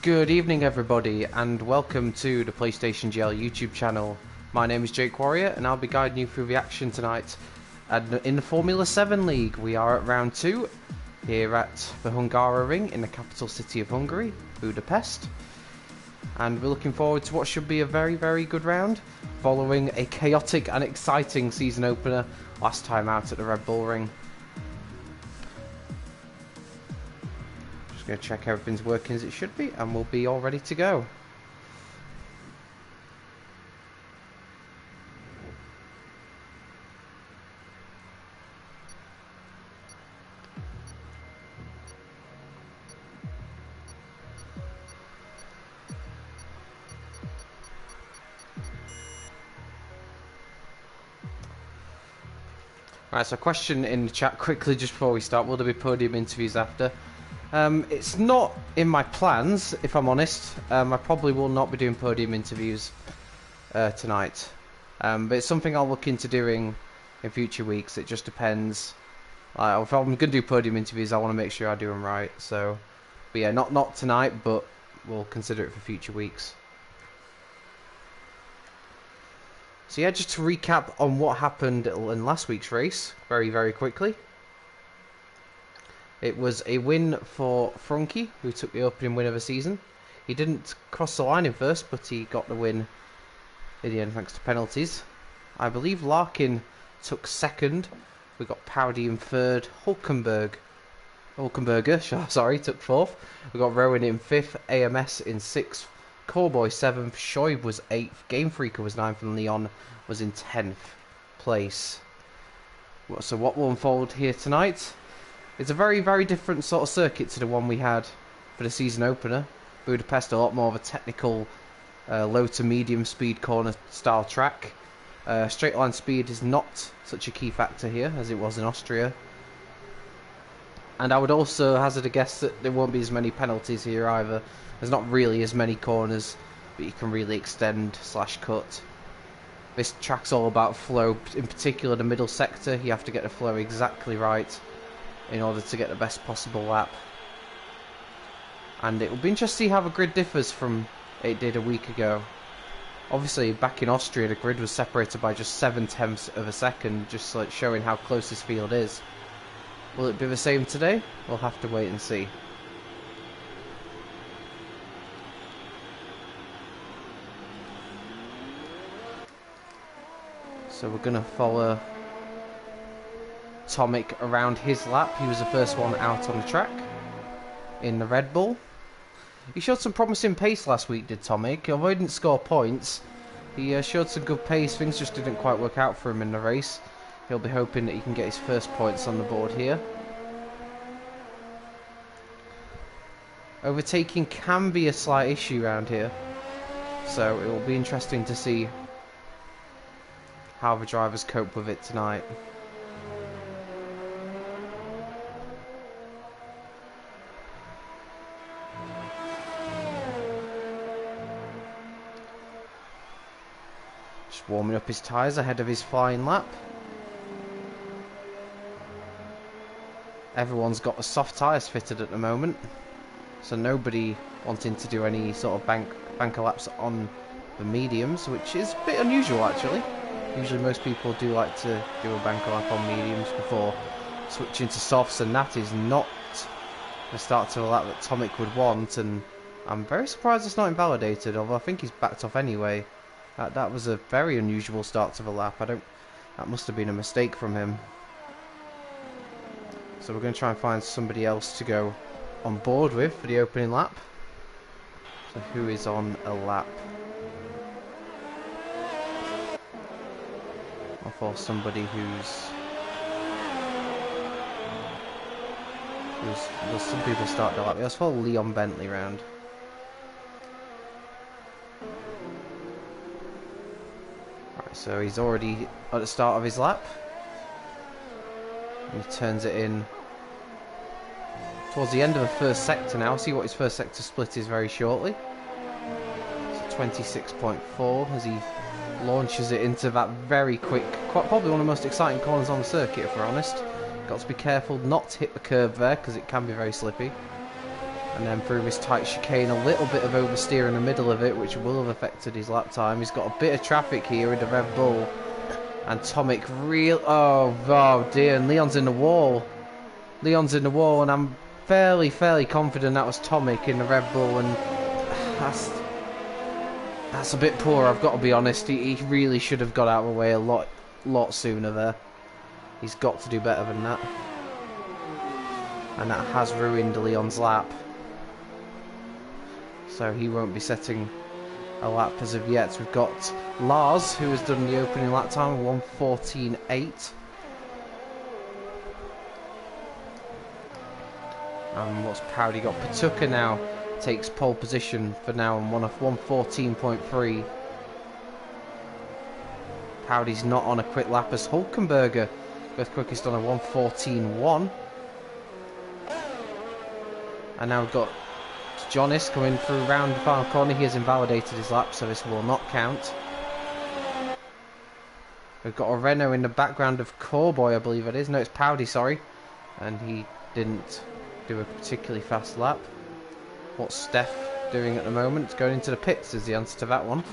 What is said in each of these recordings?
Good evening, everybody, and welcome to the PlayStationGL YouTube channel. My name is Jake Warrior, and I'll be guiding you through the action tonight. And in the Formula 7 League, we are at round 2 here at the Hungaroring in the capital city of Hungary, Budapest. And we're looking forward to what should be a very, very good round, following a chaotic and exciting season opener last time out at the Red Bull Ring. Going to check everything's working as it should be, and we'll be all ready to go. Right, so a question in the chat quickly just before we start: will there be podium interviews after? It's not in my plans, if I'm honest. I probably will not be doing podium interviews tonight. But it's something I'll look into doing in future weeks. It just depends. If I'm going to do podium interviews, I want to make sure I do them right. So, but yeah, not tonight, but we'll consider it for future weeks. So yeah, just to recap on what happened in last week's race, very, very quickly. It was a win for Frunke, who took the opening win of the season. He didn't cross the line in first, but he got the win in the end thanks to penalties. I believe Larkin took second. We got Powdy in third. Hulkenberger, sorry, took fourth. We got Rowan in fifth. AMS in sixth. Callboy seventh. Shoaib was eighth. Game Freaker was ninth, and Leon was in 10th place. So what will unfold here tonight? It's a very, very different sort of circuit to the one we had for the season opener. Budapest, a lot more of a technical, low to medium speed corner style track. Straight line speed is not such a key factor here as it was in Austria. And I would also hazard a guess that there won't be as many penalties here either. There's not really as many corners that you can really extend / cut. This track's all about flow, in particular the middle sector. You have to get the flow exactly right in order to get the best possible lap. And it will be interesting to see how the grid differs from it did a week ago. Obviously, back in Austria, the grid was separated by just 0.7 of a second, just like showing how close this field is. Will it be the same today? We'll have to wait and see. So we're going to follow Tomic around his lap. He was the first one out on the track in the Red Bull. He showed some promising pace last week, did Tomic. Although he didn't score points, he showed some good pace. Things just didn't quite work out for him in the race. He'll be hoping that he can get his first points on the board here. Overtaking can be a slight issue around here, so it will be interesting to see how the drivers cope with it tonight. Warming up his tyres ahead of his flying lap. Everyone's got the soft tyres fitted at the moment, so nobody wanting to do any sort of banker laps on the mediums, which is a bit unusual actually. Usually most people do like to do a banker lap on mediums before switching to softs, and that is not the start to a lap that Tomic would want, and I'm very surprised it's not invalidated, although I think he's backed off anyway. That was a very unusual start to the lap. That must have been a mistake from him. So we're going to try and find somebody else to go on board with for the opening lap. So who is on a lap? Or for somebody well, some people start the lap. Let's follow Leon Bentley round. So he's already at the start of his lap. And he turns it in towards the end of the first sector now. See what his first sector split is very shortly. So 26.4 as he launches it into that very quick, probably one of the most exciting corners on the circuit if we're honest. Got to be careful not to hit the curb there because it can be very slippy. And then through his tight chicane, a little bit of oversteer in the middle of it, which will have affected his lap time. He's got a bit of traffic here in the Red Bull. And Tomic oh dear, and Leon's in the wall. Leon's in the wall, and I'm fairly confident that was Tomic in the Red Bull, and that's a bit poor, I've got to be honest. He really should have got out of the way a lot sooner there. He's got to do better than that. And that has ruined Leon's lap. So he won't be setting a lap as of yet. We've got Lars, who has done the opening lap time, 1:14.8. And what's Powdy got? Patuka now takes pole position for now on 1:14.3. Powdy's not on a quick lap as Hulkenberger goes quickest on a 1:14.1. And now we've got Jonas coming through round the final corner. He has invalidated his lap, so this will not count. We've got a Renault in the background of Corboy, I believe it is. No, it's Powdy, sorry. And he didn't do a particularly fast lap. What's Steph doing at the moment? Going into the pits is the answer to that one.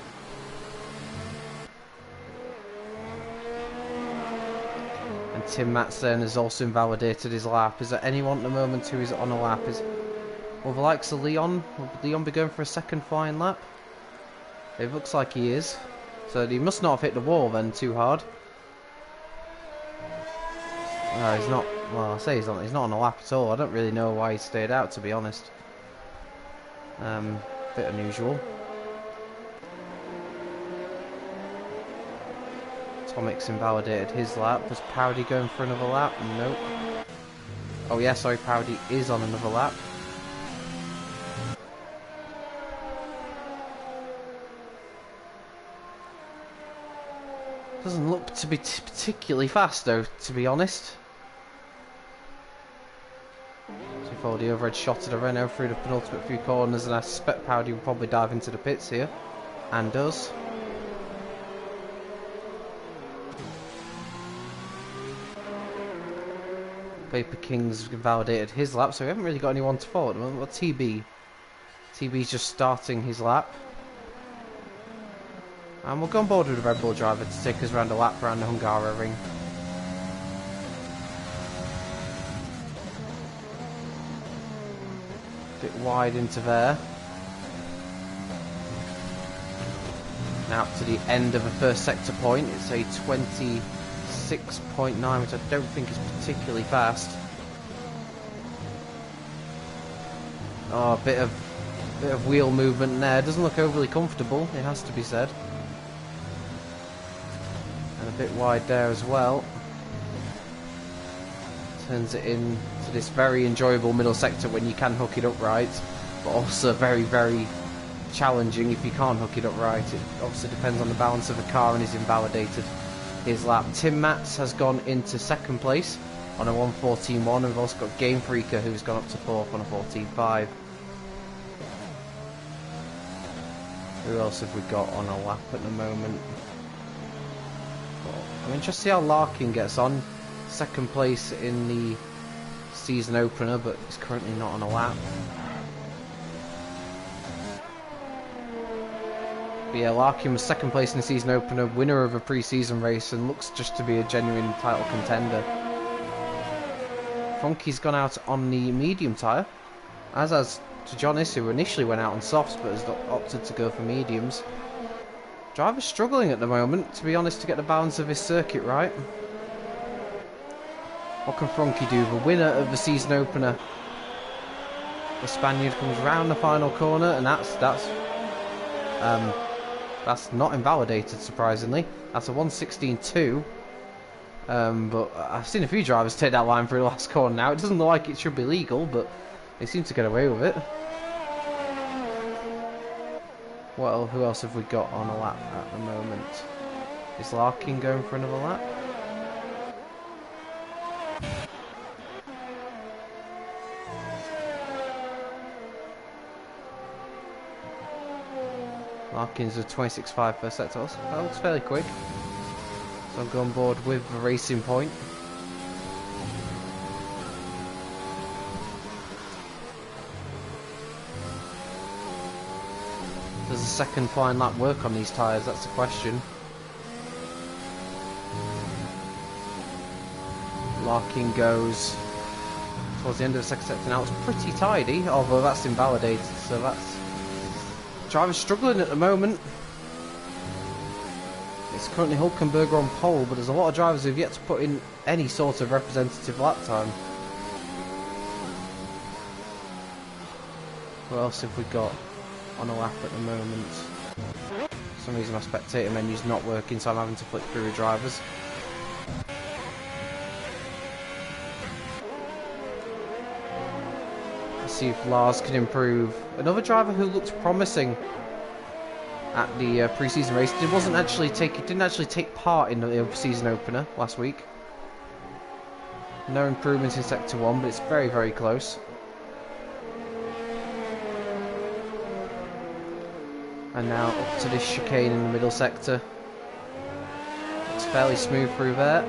And Tim Matson has also invalidated his lap. Is there anyone at the moment who is on a lap? Will the likes of Leon? Will Leon be going for a second flying lap? It looks like he is. So he must not have hit the wall then too hard. No, he's not. Well, I say he's not on a lap at all. I don't really know why he stayed out, to be honest. Bit unusual. Tomic's invalidated his lap. Was Powdy going for another lap? Nope. Oh yeah, sorry, Powdy is on another lap. Doesn't look to be particularly fast though, to be honest. So he followed the overhead shot at a Renault through the penultimate few corners, and I suspect Powdy will probably dive into the pits here. And does. Vapor King's invalidated his lap, so we haven't really got anyone to follow at the moment. Well, TB. TB's just starting his lap. And we'll go on board with the Red Bull driver to take us around a lap around the Hungary ring. Bit wide into there. Now up to the end of the first sector point. It's a 26.9, which I don't think is particularly fast. Oh, a bit of wheel movement there. Doesn't look overly comfortable, it has to be said. And a bit wide there as well. Turns it in to this very enjoyable middle sector when you can hook it up right, but also very challenging if you can't hook it up right. It obviously depends on the balance of the car, and he's invalidated his lap. Tim Mats has gone into second place on a 1:14.1, and we've also got Game Freaker who's gone up to fourth on a 14.5. Who else have we got on a lap at the moment? I'm interested to see how Larkin gets on. Second place in the season opener, but he's currently not on a lap. But yeah, Larkin was second place in the season opener, winner of a pre-season race, and looks just to be a genuine title contender. Funky's gone out on the medium tyre, as has Jonas, who initially went out on softs but has opted to go for mediums. Driver's struggling at the moment, to be honest, to get the balance of his circuit right. What can Frankie do? The winner of the season opener, the Spaniard, comes round the final corner, and that's not invalidated, surprisingly. That's a 1:16.2. But I've seen a few drivers take that line through the last corner now. It doesn't look like it should be legal, but they seem to get away with it. Well, who else have we got on a lap at the moment? Is Larkin going for another lap? Larkin's a 26.5 first sector. That looks fairly quick. So I'll go on board with the Racing Point. does the second flying lap work on these tyres? That's the question. Larkin goes towards the end of the second sector now. It's pretty tidy, although that's invalidated, so that's... Driver's struggling at the moment. It's currently Hulkenberger on pole, but there's a lot of drivers who've yet to put in any sort of representative lap time. What else have we got on a lap at the moment? For some reason my spectator menu's not working, so I'm having to flick through the drivers. Let's see if Lars can improve. Another driver who looked promising at the pre-season race. It didn't actually take part in the season opener last week. No improvements in sector 1, but it's very, very close. And now up to this chicane in the middle sector. It's fairly smooth through there.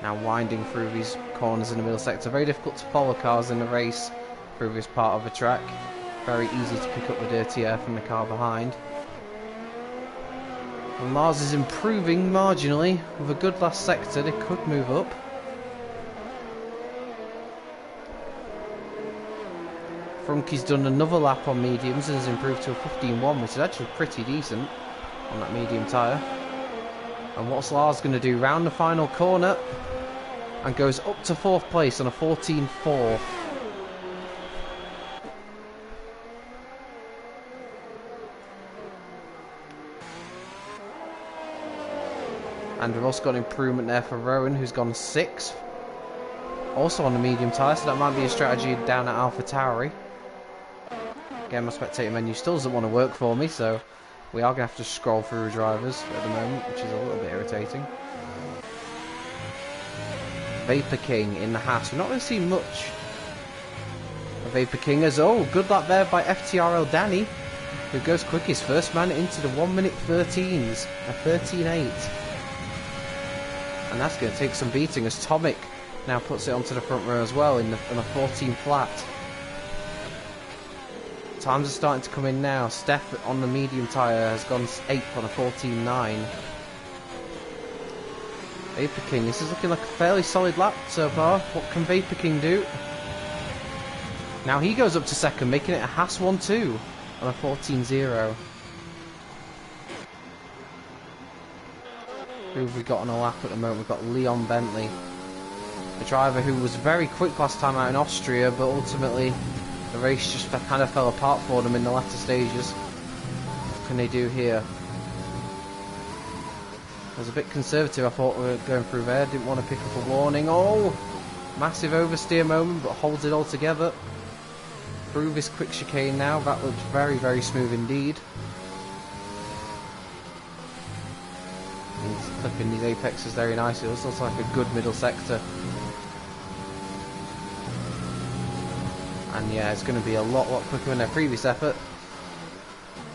Now winding through these corners in the middle sector. Very difficult to follow cars in the race through this part of the track. Very easy to pick up the dirty air from the car behind. And Lars is improving marginally with a good last sector. They could move up. Frunke's done another lap on mediums and has improved to a 15.1, which is actually pretty decent on that medium tyre. And what's Lars going to do? Round the final corner and goes up to 4th place on a 14.4. And we've also got an improvement there for Rowan, who's gone 6th. Also on the medium tyre, so that might be a strategy down at AlphaTauri. Again, my spectator menu still doesn't want to work for me, so we are going to have to scroll through drivers at the moment, which is a little bit irritating. Vapor King in the Haas. We're not really seeing much of Vapor King as... Oh, good lap there by FTRL Danny, who goes quickest. First man into the 1 minute 13s. A 13.8. And that's going to take some beating as Tomic now puts it onto the front row as well in a 14 flat. Times are starting to come in now. Steph on the medium tyre has gone 8th on a 14.9. Vapor King, this is looking like a fairly solid lap so far. What can Vapor King do? Now he goes up to 2nd, making it a Haas 1-2 on a 14.0. Who have we got on a lap at the moment? We've got Leon Bentley, a driver who was very quick last time out in Austria, but ultimately the race just kind of fell apart for them in the latter stages. What can they do here? I was a bit conservative, I thought we were going through there. Didn't want to pick up a warning. Oh! Massive oversteer moment, but holds it all together. Through this quick chicane now. That looks very, very smooth indeed. He's clipping these apexes very nicely. It looks like a good middle sector. And yeah, it's going to be a lot quicker than their previous effort.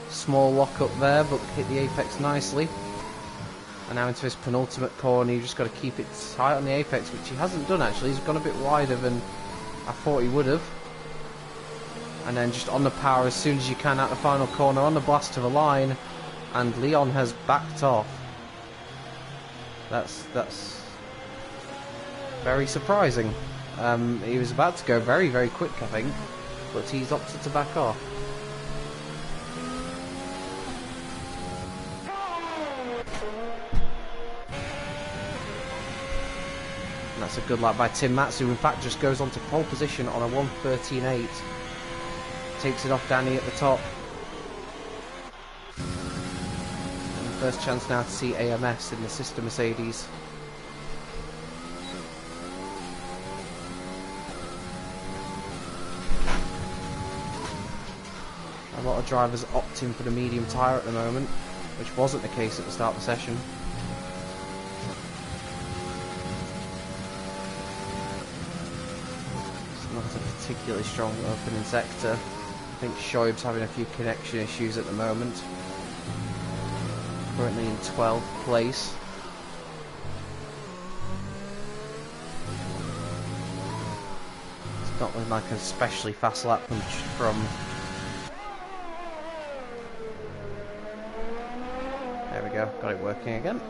Small lock up there, but hit the apex nicely. And now into his penultimate corner, you've just got to keep it tight on the apex, which he hasn't done actually. He's gone a bit wider than I thought he would have. And then just on the power as soon as you can out the final corner, on the blast to the line, and Leon has backed off. That's very surprising. He was about to go very, very quick, I think, but he's opted to back off. And that's a good lap by Tim Matsu, who in fact just goes on to pole position on a 1:13.8. Takes it off Danny at the top. And first chance now to see AMS in the sister Mercedes. A lot of drivers opting for the medium tyre at the moment, which wasn't the case at the start of the session. It's not a particularly strong opening sector. I think Shoaib's having a few connection issues at the moment. Currently in 12th place. It's not like an especially fast lap from go. Got it working again.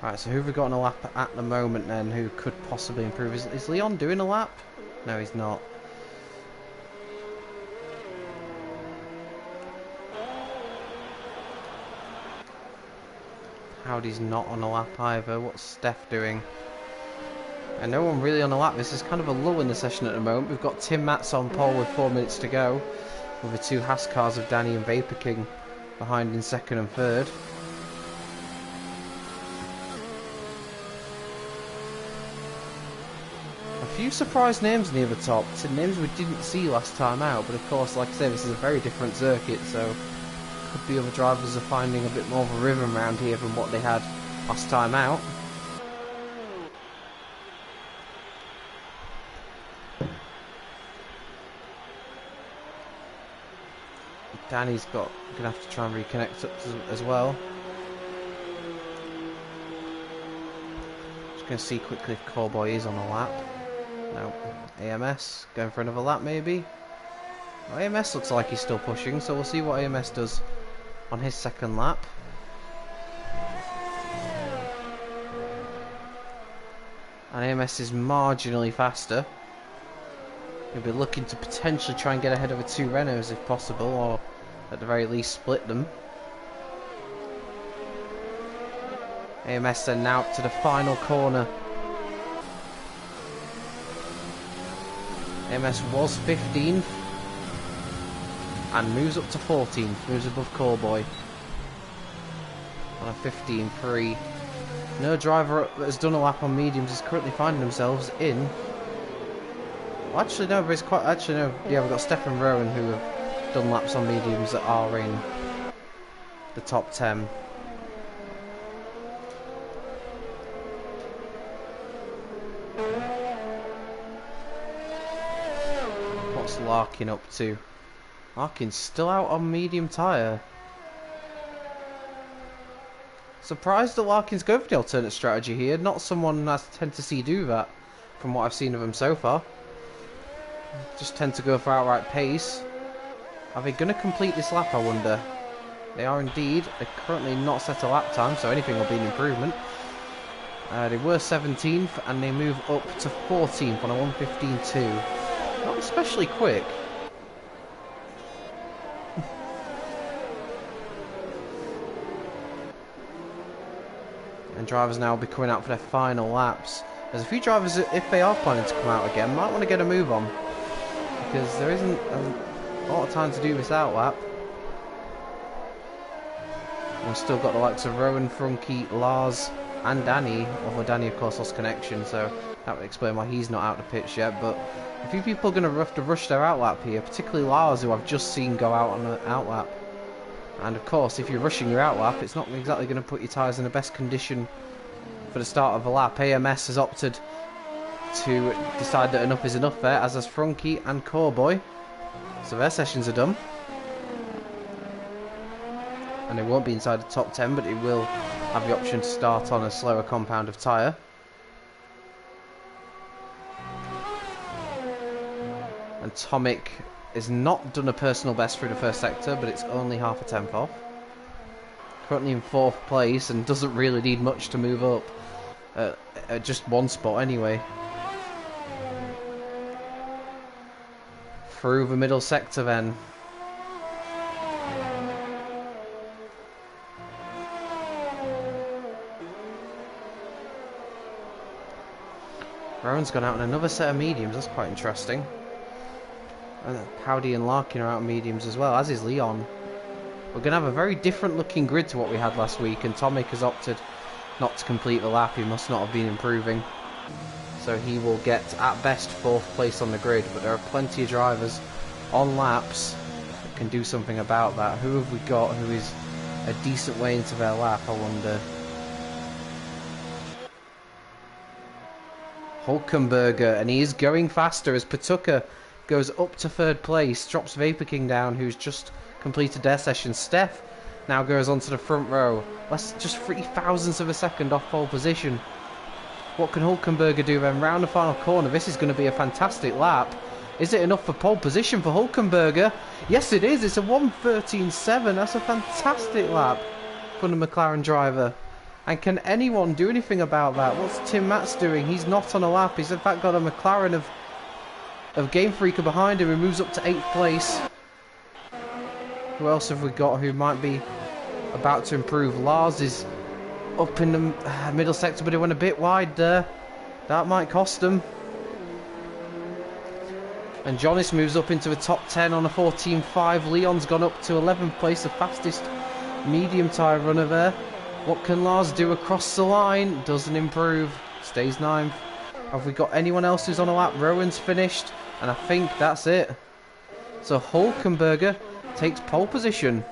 Right, so who have we got on a lap at the moment then who could possibly improve? Is Leon doing a lap? No, he's not. Howdy's not on a lap either. What's Steph doing? And no one really on a lap. This is kind of a lull in the session at the moment. We've got Tim Matz on pole with 4 minutes to go, with the 2 Haas cars of Danny and Vapor King behind in second and third. A few surprise names near the top, some names we didn't see last time out, but of course, like I said, this is a very different circuit, so could be other drivers are finding a bit more of a rhythm around here than what they had last time out. Danny's gonna have to try and reconnect as well. Just gonna see quickly if Cowboy is on a lap. No. AMS going for another lap maybe. Well, AMS looks like he's still pushing, so we'll see what AMS does on his second lap. And AMS is marginally faster. He'll be looking to potentially try and get ahead of the 2 Renaults if possible, or at the very least split them. AMS then now up to the final corner. AMS was 15th and moves up to 14th, moves above Callboy on a 15.3. No driver that has done a lap on mediums is currently finding themselves in. Well, actually no, but it's quite. Actually no, yeah, we've got Steph and Rowan who have done laps on mediums that are in the top 10. What's Larkin up to? Larkin's still out on medium tyre. Surprised that Larkin's going for the alternate strategy here. Not someone I tend to see do that from what I've seen of him so far. Just tend to go for outright pace. Are they going to complete this lap, I wonder? They are indeed. They're currently not set a lap time, so anything will be an improvement. They were 17th and they move up to 14th on a 1:15.2. Not especially quick. And drivers now will be coming out for their final laps. There's a few drivers, if they are planning to come out again, might want to get a move on. Because there isn't a lot of time to do this out lap. We've still got the likes of Rowan, Frunky, Lars and Danny. Although Danny of course lost connection, so that would explain why he's not out the pitch yet. But a few people are going to have to rush their out lap here, particularly Lars, who I've just seen go out on an out lap. And of course, if you're rushing your out lap, it's not exactly going to put your tyres in the best condition for the start of a lap. AMS has opted to decide that enough is enough there, as has Frunky and Cowboy. So their sessions are done. And they won't be inside the top 10, but it will have the option to start on a slower compound of tyre. And Tomic has not done a personal best through the first sector, but it's only half a tenth off. Currently in 4th place and doesn't really need much to move up. Just one spot anyway. Through the middle sector then. Rowan's gone out on another set of mediums, that's quite interesting. And Howdy and Larkin are out on mediums as well, as is Leon. We're going to have a very different looking grid to what we had last week, and Tomic has opted not to complete the lap. He must not have been improving. So he will get, at best, 4th place on the grid, but there are plenty of drivers on laps that can do something about that. Who have we got who is a decent way into their lap, I wonder? Hulkenberger, and he is going faster as Patuka goes up to 3rd place, drops Vapor King down, who's just completed their session. Steph now goes onto the front row, less just 3 thousandths of a second off pole position. What can Hulkenberger do then? Round the final corner, this is going to be a fantastic lap. Is it enough for pole position for Hulkenberger? Yes it is, it's a 1:13.7, that's a fantastic lap lap on a McLaren driver. And can anyone do anything about that? What's Tim Matz doing? He's not on a lap. He's in fact got a McLaren of Game Freaker behind him, who moves up to 8th place. Who else have we got who might be about to improve? Lars is up in the middle sector, but he went a bit wide there. That might cost him. And Jonas moves up into the top 10 on a 14.5. Leon's gone up to 11th place, the fastest medium tyre runner there. What can Lars do across the line? Doesn't improve. Stays 9th. Have we got anyone else who's on a lap? Rowan's finished. And I think that's it. So Hulkenberger takes pole position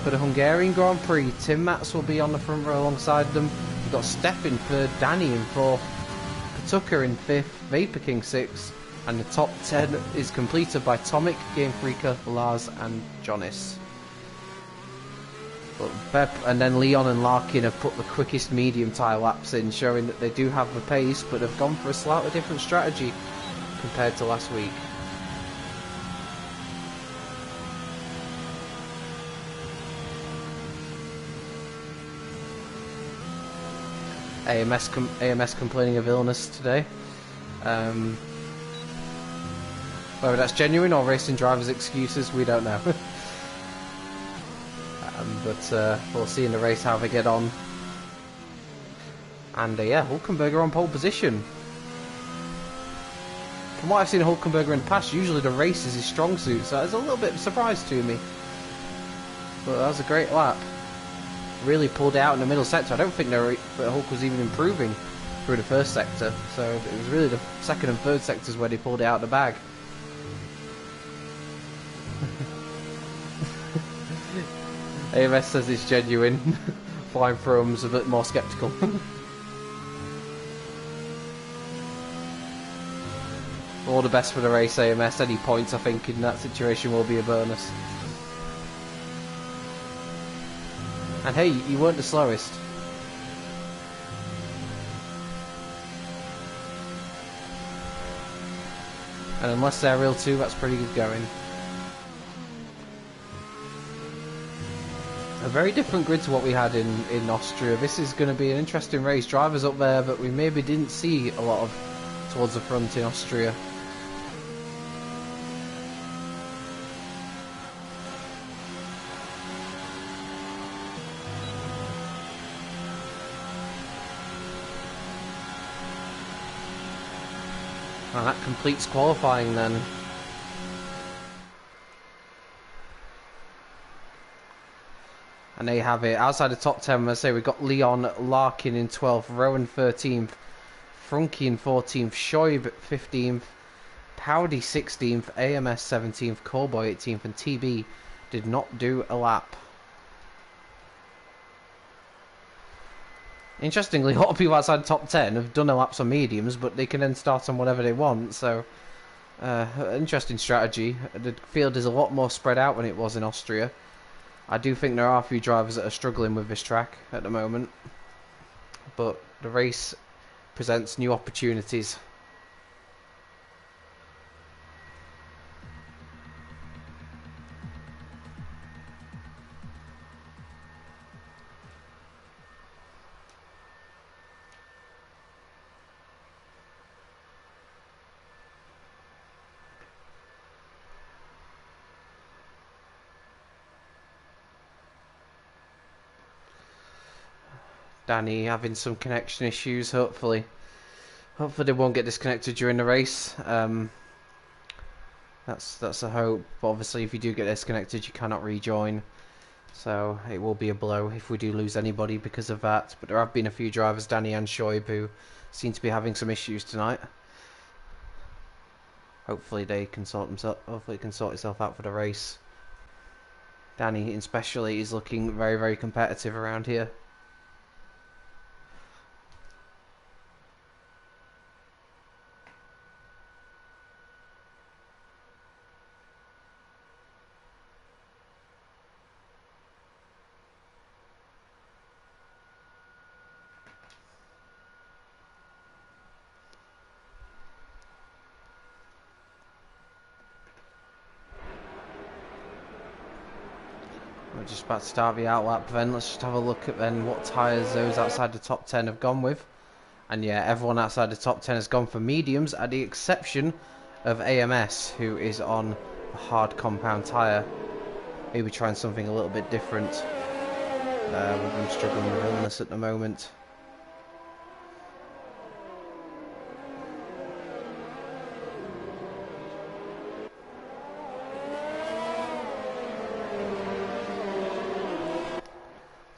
for the Hungarian Grand Prix. Tim Matz will be on the front row alongside them. We've got Steph in 3rd, Danny in 4th, Patuka in 5th, Vapor King 6th, and the top 10 is completed by Tomic, Game Freaker, Lars and Jonas. But Bep and then Leon and Larkin have put the quickest medium tyre laps in, showing that they do have the pace, but have gone for a slightly different strategy compared to last week. AMS complaining of illness today. Whether that's genuine or racing drivers' excuses, we don't know. But we'll see in the race how they get on. And yeah, Hulkenberger on pole position. From what I've seen of Hulkenberger in the past, usually the race is his strong suit, so it's a little bit of a surprise to me. But that was a great lap. Really pulled out in the middle sector. I don't think Hulk was even improving through the first sector, so it was really the second and third sectors where they pulled it out of the bag. AMS says it's genuine. Flying Throne's a bit more sceptical. All the best for the race, AMS. Any points, I think, in that situation will be a bonus. And hey, you weren't the slowest. And unless they're real too, that's pretty good going. A very different grid to what we had in Austria. This is going to be an interesting race. Drivers up there that we maybe didn't see a lot of towards the front in Austria. And that completes qualifying then. And there you have it. Outside the top 10, let's say we've got Leon Larkin in 12th, Rowan 13th, Frunke in 14th, Shoib 15th, Powdy 16th, AMS 17th, Callboy 18th, and TB did not do a lap. Interestingly, a lot of people outside the top 10 have done a laps on mediums, but they can then start on whatever they want, so interesting strategy. The field is a lot more spread out than it was in Austria. I do think there are a few drivers that are struggling with this track at the moment, but the race presents new opportunities. Danny having some connection issues, hopefully they won't get disconnected during the race. That's a hope, but obviously if you do get disconnected you cannot rejoin, so it will be a blow if we do lose anybody because of that. But there have been a few drivers, Danny and Shoib, who seem to be having some issues tonight. Hopefully they can sort itself out for the race. Danny especially is looking very, very competitive around here. just about to start the outlap then. Let's just have a look at then what tyres those outside the top 10 have gone with. And yeah, everyone outside the top 10 has gone for mediums, at the exception of AMS, who is on a hard compound tyre. Maybe trying something a little bit different. We've been struggling with illness at the moment.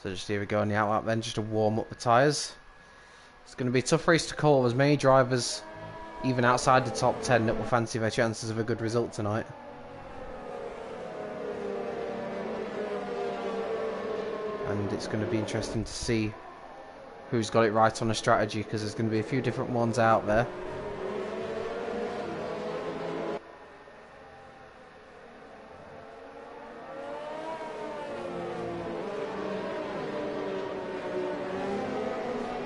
So just here we go on the outlap then, just to warm up the tyres. It's going to be a tough race to call. There's many drivers, even outside the top 10, that will fancy their chances of a good result tonight. And it's going to be interesting to see who's got it right on the strategy, because there's going to be a few different ones out there.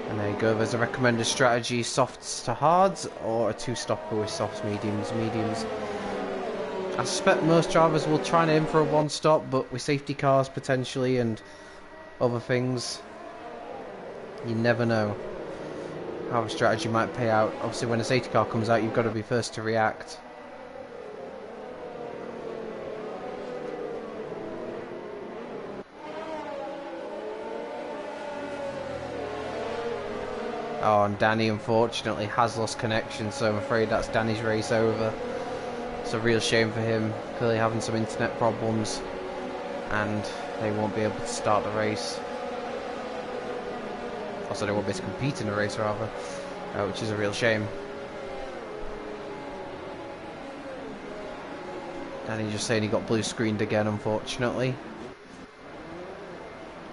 And there you go, there's a recommended strategy, softs to hards, or a two-stopper with softs, mediums. I suspect most drivers will try and aim for a one-stop, but with safety cars potentially and other things, you never know how a strategy might pay out. Obviously when a safety car comes out, you've got to be first to react. Oh, and Danny unfortunately has lost connection, so I'm afraid that's Danny's race over. It's a real shame for him, clearly having some internet problems, and they won't be able to start the race. Also, they won't be able to compete in the race, rather, which is a real shame. Danny just saying he got blue screened again, unfortunately.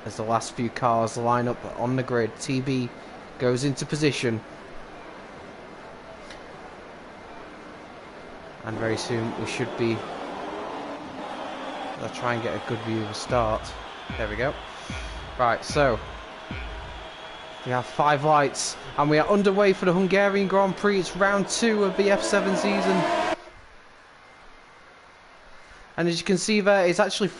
As the last few cars line up on the grid, TB goes into position, and very soon we should be. I'll try and get a good view of the start. There we go. Right, so we have 5 lights and we are underway for the Hungarian Grand Prix. It's round 2 of the F7 season, and as you can see there, it's actually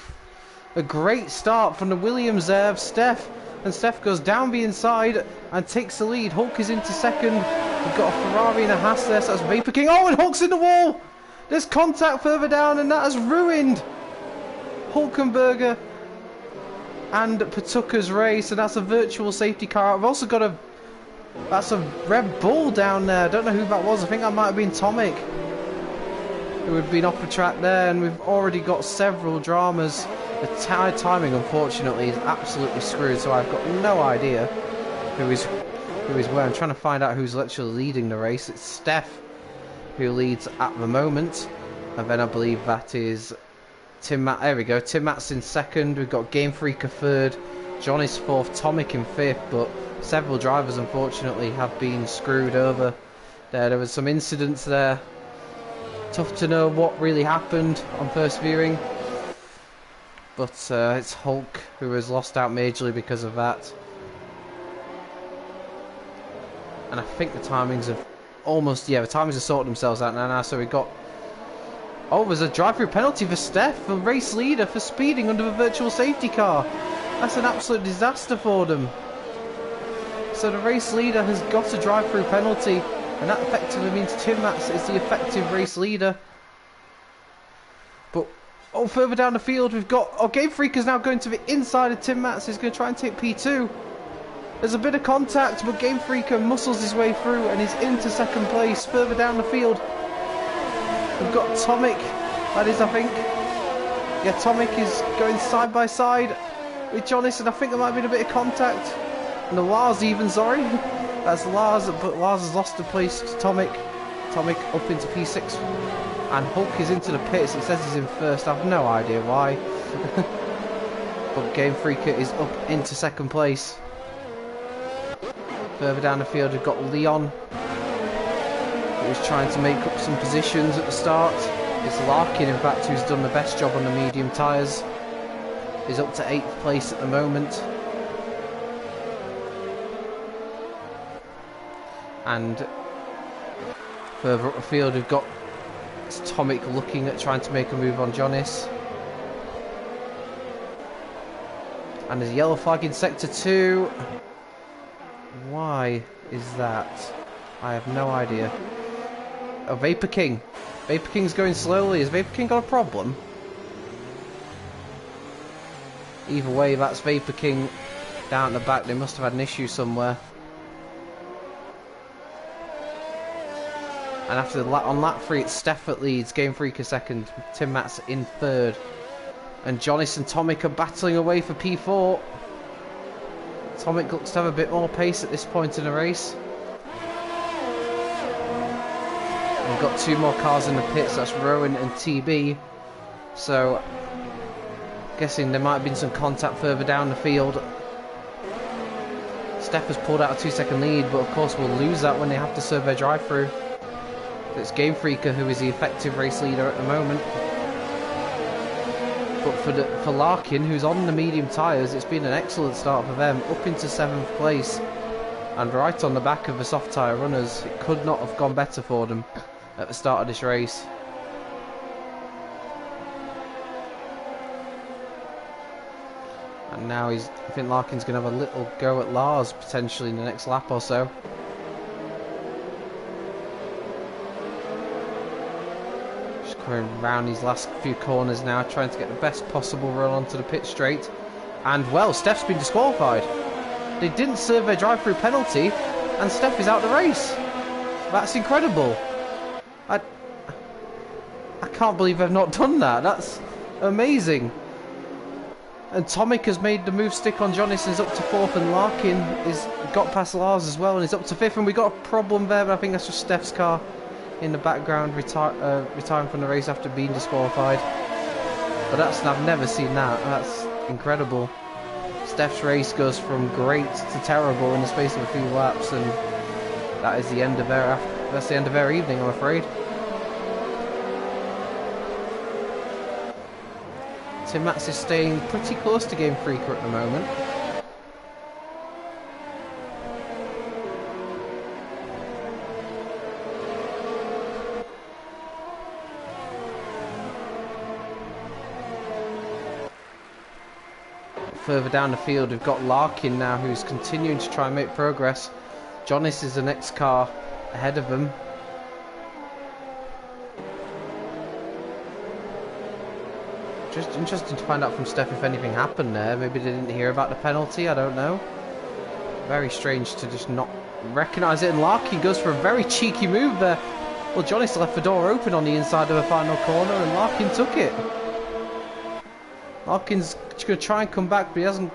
a great start from the Williams there of Steph. And Steph goes down the inside and takes the lead. Hulk is into second. We've got a Ferrari and a Haas there, so that's Vapor King. Oh, and Hulk's in the wall! There's contact further down, and that has ruined Hulkenberger and Patuka's race, and that's a virtual safety car. I've also got that's a Red Bull down there. I don't know who that was. I think that might have been Tomic, who had been off the track there, and we've already got several dramas. The tyre timing, unfortunately, is absolutely screwed, so I've got no idea who is where. I'm trying to find out who's actually leading the race. It's Steph who leads at the moment, and then I believe that is Tim Matt. There we go. Tim Matt's in second. We've got Game Freak third. John is fourth. Tomic in fifth. But several drivers, unfortunately, have been screwed over. There was some incidents there. Tough to know what really happened on first viewing. But it's Hulk who has lost out majorly because of that. And I think the timings have almost, the timings have sorted themselves out now. So we've got, oh, there's a drive-through penalty for Steph, the race leader, for speeding under the virtual safety car. That's an absolute disaster for them. So the race leader has got a drive-through penalty, and that effectively means Tim Matz is the effective race leader. But oh, further down the field, we've got... Oh, Game Freak is now going to the inside of Tim Matz. He's going to try and take P2. There's a bit of contact, but Game Freak muscles his way through and he's into second place. Further down the field, we've got Tomic. That is, I think... Yeah, Tomic is going side by side with Jonas, and I think there might have been a bit of contact. And the Lars even, sorry. That's Lars, but Lars has lost the place to Tomic. Tomic up into P6. And Hulk is into the pits. It says he's in first. I have no idea why. But Game Freaker is up into second place. Further down the field, we've got Leon, who's trying to make up some positions at the start. It's Larkin, in fact, who's done the best job on the medium tyres. He's up to 8th place at the moment. And further up the field, we've got Tomic looking at trying to make a move on Jonas. And there's a yellow flag in Sector 2. Why is that? I have no idea. Oh, Vapor King. Vapor King's going slowly. Has Vapor King got a problem? Either way, that's Vapor King down at the back. They must have had an issue somewhere. And after on lap 3, it's Steph that leads. Game Freaker second. Tim Matz in third. And Jonis and Tomic are battling away for P4. Tomic looks to have a bit more pace at this point in the race. We've got 2 more cars in the pits. That's Rowan and TB. So, guessing there might have been some contact further down the field. Steph has pulled out a 2-second lead, but of course we'll lose that when they have to serve their drive-through. It's Game Freaker who is the effective race leader at the moment. But for Larkin, who's on the medium tyres, it's been an excellent start for them, up into 7th place. And right on the back of the soft tyre runners. It could not have gone better for them at the start of this race. And now I think Larkin's going to have a little go at Lars potentially in the next lap or so. Just coming around these last few corners now, trying to get the best possible run onto the pit straight. And well, Steph's been disqualified. They didn't serve their drive-through penalty, and Steph is out the race. That's incredible. I can't believe they've not done that. That's amazing. And Tomic has made the move stick on Jonis and is up to 4th, and Larkin is got past Lars as well and is up to 5th, and we got a problem there, but I think that's just Steph's car in the background retiring from the race after being disqualified. But I've never seen that. That's incredible. Steph's race goes from great to terrible in the space of a few laps, and that is the end of their evening, I'm afraid. Tim Matz is staying pretty close to Game Freaker at the moment. Further down the field, we've got Larkin now, who's continuing to try and make progress. Jonis is the next car ahead of him. Just interesting to find out from Steph if anything happened there. Maybe they didn't hear about the penalty, I don't know. Very strange to just not recognise it, and Larkin goes for a very cheeky move there. Well, Jonis left the door open on the inside of the final corner, and Larkin took it. Larkin's going to try and come back, but he hasn't.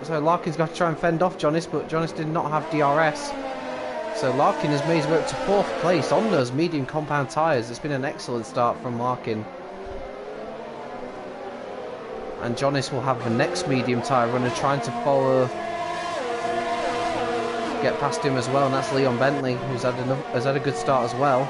So Larkin's got to try and fend off Jonis, but Jonis did not have DRS. So Larkin has made his way up to 4th place on those medium compound tyres. It's been an excellent start from Larkin. And Jonis will have the next medium tyre runner trying to follow, get past him as well, and that's Leon Bentley, who's had a good start as well.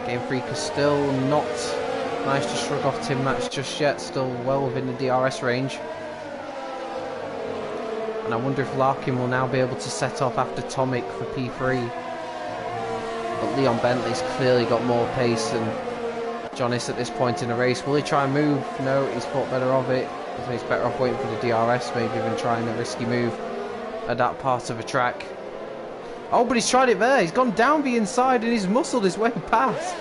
Game Freaker still not managed to shrug off Tim Matz just yet, still well within the DRS range. And I wonder if Larkin will now be able to set off after Tomic for P3. But Leon Bentley's clearly got more pace than Jonis at this point in the race. Will he try and move? No, he's thought better of it. So he's better off waiting for the DRS maybe than trying a risky move at that part of the track. Oh, but he's tried it there. He's gone down the inside and he's muscled his way past.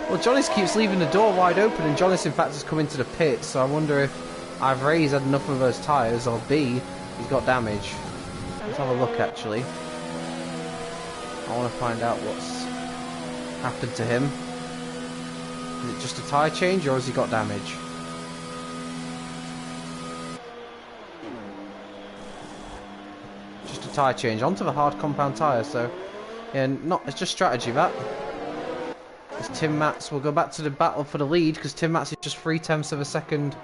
Well, Jonis keeps leaving the door wide open, and Jonis in fact has come into the pit. So I wonder if either A, he's had enough of those tyres, or B, he's got damage. Let's have a look actually. I want to find out what's happened to him. Is it just a tyre change, or has he got damage? Just a tyre change onto the hard compound tyre, so yeah, it's just strategy that. As Tim Matz will go back to the battle for the lead, because Tim Matz is just 0.3 of a second.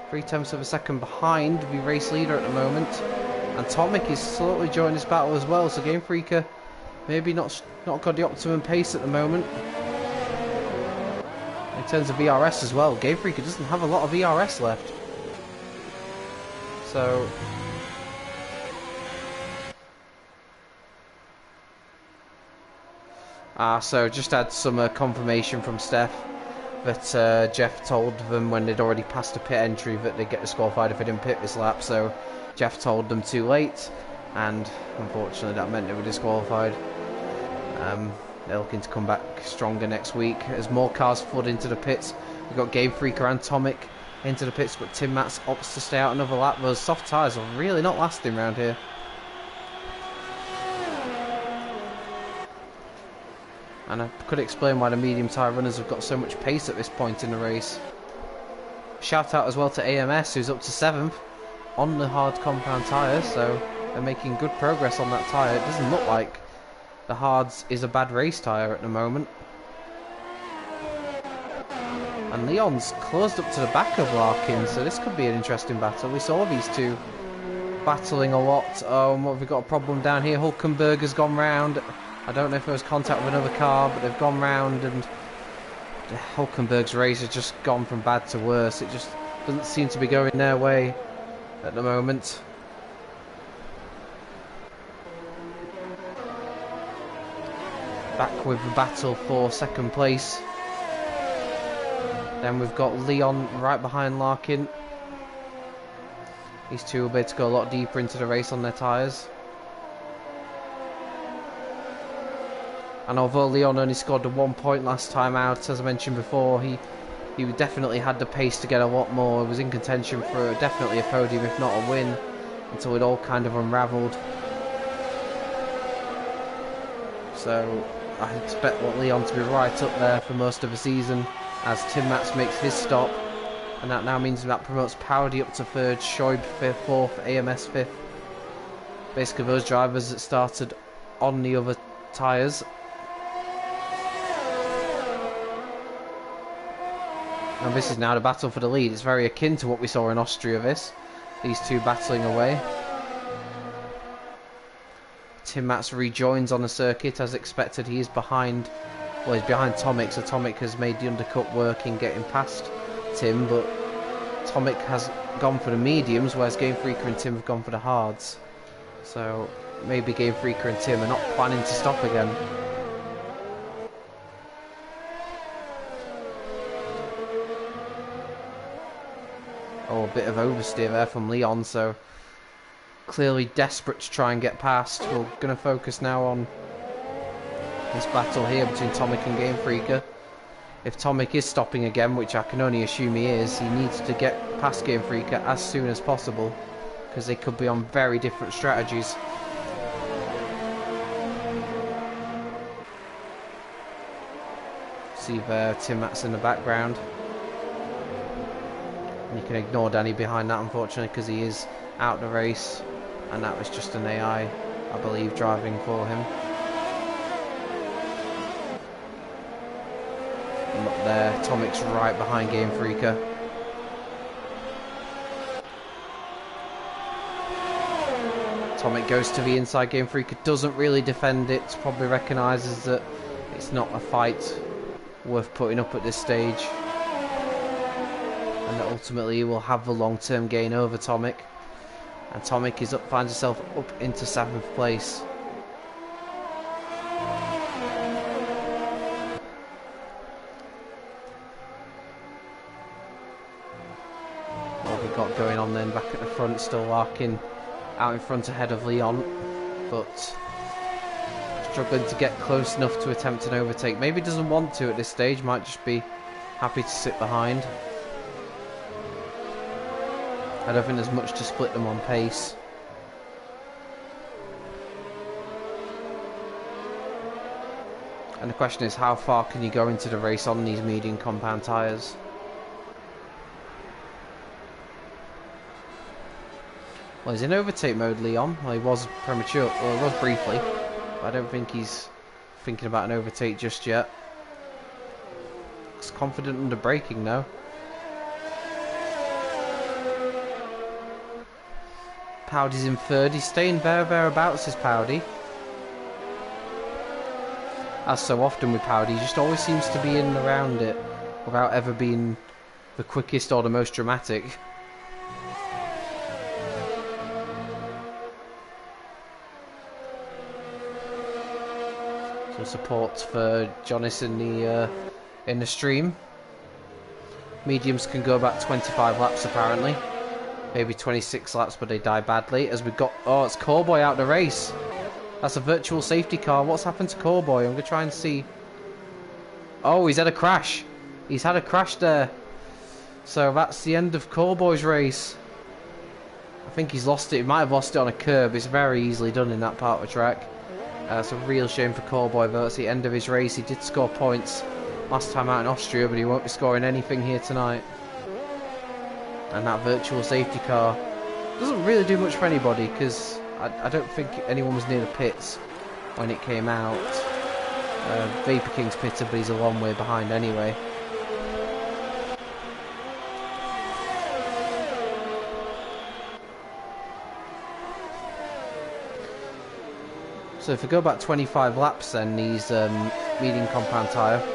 0.3 of a second behind the race leader at the moment, and Tomic is slowly joining this battle as well. So Game Freaker maybe not got the optimum pace at the moment. In terms of VRS as well, Game Freaker doesn't have a lot of VRS left. So So just had some confirmation from Steph that Jeff told them when they'd already passed the pit entry that they'd get disqualified if they didn't pit this lap. So Jeff told them too late, and unfortunately that meant they were disqualified. They're looking to come back stronger next week as more cars flood into the pits. We've got Game Freaker and Tomic into the pits, but Tim Matz opts to stay out another lap. Those soft tyres are really not lasting around here. And I could explain why the medium tyre runners have got so much pace at this point in the race. Shout out as well to AMS, who's up to 7th on the hard compound tyre, so they're making good progress on that tyre. It doesn't look like the hards is a bad race tyre at the moment. And Leon's closed up to the back of Larkin, so this could be an interesting battle. We saw these two battling a lot. What have we got a problem down here? Hulkenberg has gone round. I don't know if there was contact with another car, but they've gone round, and Hulkenberg's race has just gone from bad to worse. It just doesn't seem to be going their way at the moment. Back with the battle for second place. Then we've got Leon right behind Larkin. These two will be able to go a lot deeper into the race on their tyres. And although Leon only scored the 1 point last time out, as I mentioned before, he definitely had the pace to get a lot more. He was in contention for definitely a podium, if not a win, until it all kind of unravelled. So I expect Leon to be right up there for most of the season as Tim Matz makes his stop, and that now means that promotes Powdy up to 3rd, Schoib 5th, 4th, AMS 5th. Basically those drivers that started on the other tyres. And this is now the battle for the lead. It's very akin to what we saw in Austria, these two battling away. Tim Matz rejoins on the circuit as expected. He is behind, well, he's behind Tomic, so Tomic has made the undercut work in getting past Tim, but Tomic has gone for the mediums, whereas Game Freaker and Tim have gone for the hards. So maybe Game Freaker and Tim are not planning to stop again. Oh, a bit of oversteer there from Leon, so clearly desperate to try and get past. We're going to focus now on this battle here between Tomic and Game Freaker. If Tomic is stopping again, which I can only assume he is, he needs to get past Game Freaker as soon as possible, because they could be on very different strategies. See there, Tim Matz in the background. And you can ignore Danny behind that, unfortunately, because he is out the race, and that was just an AI, I believe, driving for him. And up there, Tomic's right behind Game Freaker. Tomic goes to the inside. Game Freaker doesn't really defend it, probably recognises that it's not a fight worth putting up at this stage, and that ultimately he will have the long-term gain over Tomic. And Tomic is up, finds himself up into 7th place. What have we got going on then? Back at the front, still Larkin out in front ahead of Leon, but struggling to get close enough to attempt an overtake. Maybe doesn't want to at this stage, might just be happy to sit behind. I don't think there's much to split them on pace. And the question is, how far can you go into the race on these medium compound tyres? Well, he's in overtake mode, Leon. Well, he was premature, well, he was briefly, but I don't think he's thinking about an overtake just yet. Looks confident under braking though. Powdy's in 3rd. He's staying thereabouts, is Powdy. As so often with Powdy, he just always seems to be in and around it without ever being the quickest or the most dramatic. So support for Jonas in the stream. Mediums can go about 25 laps apparently. Maybe 26 laps, but they die badly. As we got... Oh, it's Callboy out the race. That's a virtual safety car. What's happened to Callboy? I'm going to try and see. Oh, he's had a crash. He's had a crash there. So that's the end of Callboy's race. I think he's lost it. He might have lost it on a curb. It's very easily done in that part of the track. It's a real shame for Callboy, though. That's the end of his race. He did score points last time out in Austria, but he won't be scoring anything here tonight. And that virtual safety car doesn't really do much for anybody, because I don't think anyone was near the pits when it came out. Vapor King's pitted, but he's a long way behind anyway. So if we go back 25 laps then, these medium compound tyre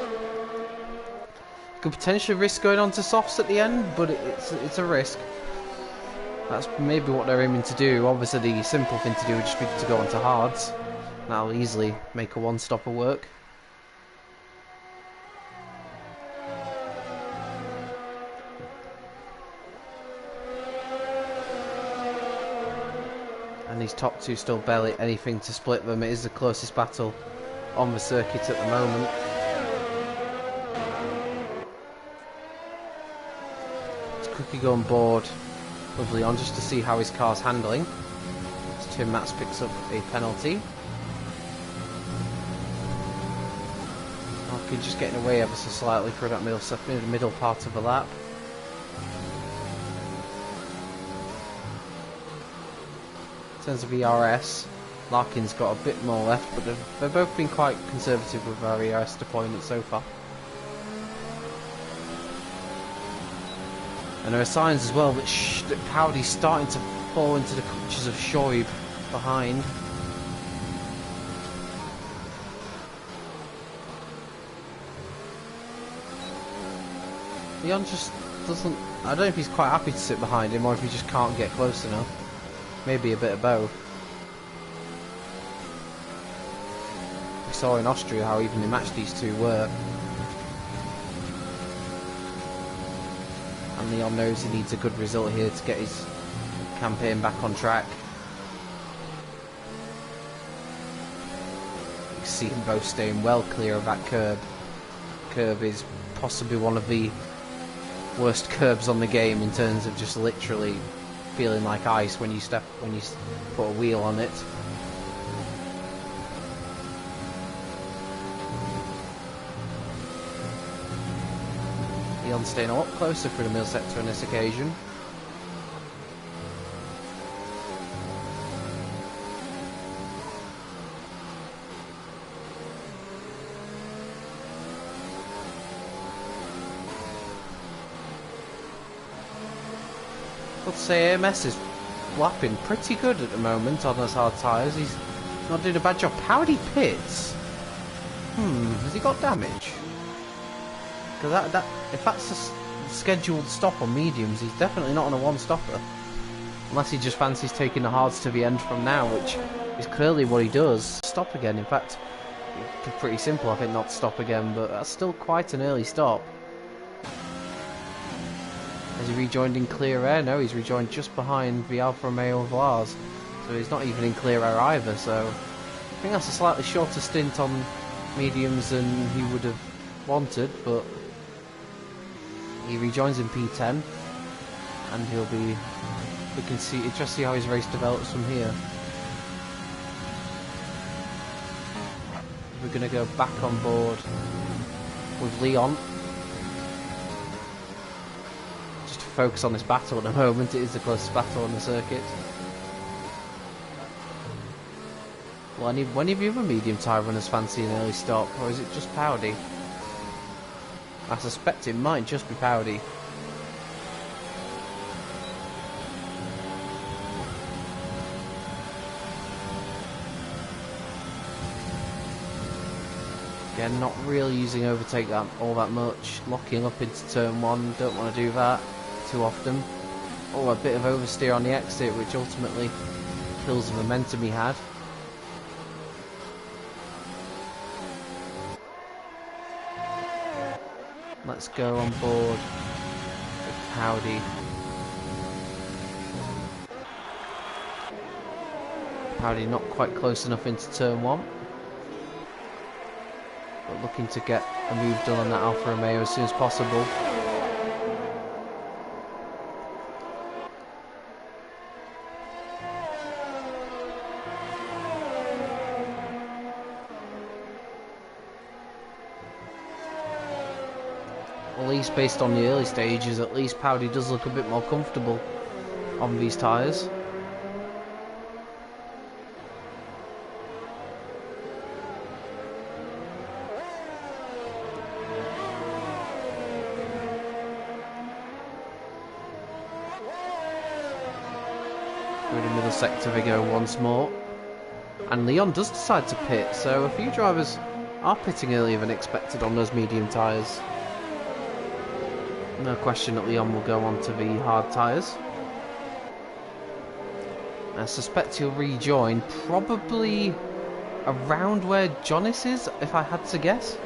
could potentially risk going on to softs at the end, but it's a risk. That's maybe what they're aiming to do. Obviously the simple thing to do would just be to go on to hards. That'll easily make a one-stopper work. And these top two still barely anything to split them. It is the closest battle on the circuit at the moment. Let's quickly go on board with Leon just to see how his car's handling. As Tim Matz picks up a penalty. Okay, just getting away ever so slightly for that middle part of the lap. In terms of ERS, Larkin's got a bit more left, but they've both been quite conservative with our ERS deployment so far. And there are signs as well that Powdy's starting to fall into the clutches of Shoaib behind. Leon just doesn't... I don't know if he's quite happy to sit behind him or if he just can't get close enough. Maybe a bit of both. We saw in Austria how evenly matched these two were. And Leon knows he needs a good result here to get his campaign back on track. You can see them both staying well clear of that curb. Curb is possibly one of the worst curbs on the game in terms of just literally feeling like ice when you put a wheel on it. Leon staying a lot closer for the middle sector on this occasion. I'd say AMS is flapping pretty good at the moment on those hard tyres. He's not doing a bad job. Powdy pits. Has he got damage? Because if that's a scheduled stop on mediums, he's definitely not on a one-stopper. Unless he just fancies taking the hards to the end from now, which is clearly what he does. Stop again. In fact, it's pretty simple, I think, not to stop again, but that's still quite an early stop. Has he rejoined in clear air? No, he's rejoined just behind the Alfa Romeo Vlas. So he's not even in clear air either, so I think that's a slightly shorter stint on mediums than he would have wanted, but he rejoins in P10 and he'll be... We can see, just see how his race develops from here. We're going to go back on board with Leon. Focus on this battle at the moment. It is the closest battle on the circuit. Well, any of the other medium tyre runners fancy an early stop, or is it just Powdy? I suspect it might just be Powdy. Again, not really using overtake all that much. Locking up into turn one, don't want to do that too often. Oh, a bit of oversteer on the exit, which ultimately kills the momentum he had. Let's go on board with Howdy. Howdy not quite close enough into turn 1. But looking to get a move done on that Alfa Romeo as soon as possible. At least based on the early stages, at least Howdy does look a bit more comfortable on these tyres. Through the middle sector we go once more. And Leon does decide to pit, so a few drivers are pitting earlier than expected on those medium tyres. No question that Leon will go on to the hard tyres. I suspect he'll rejoin probably around where Jonas is, if I had to guess.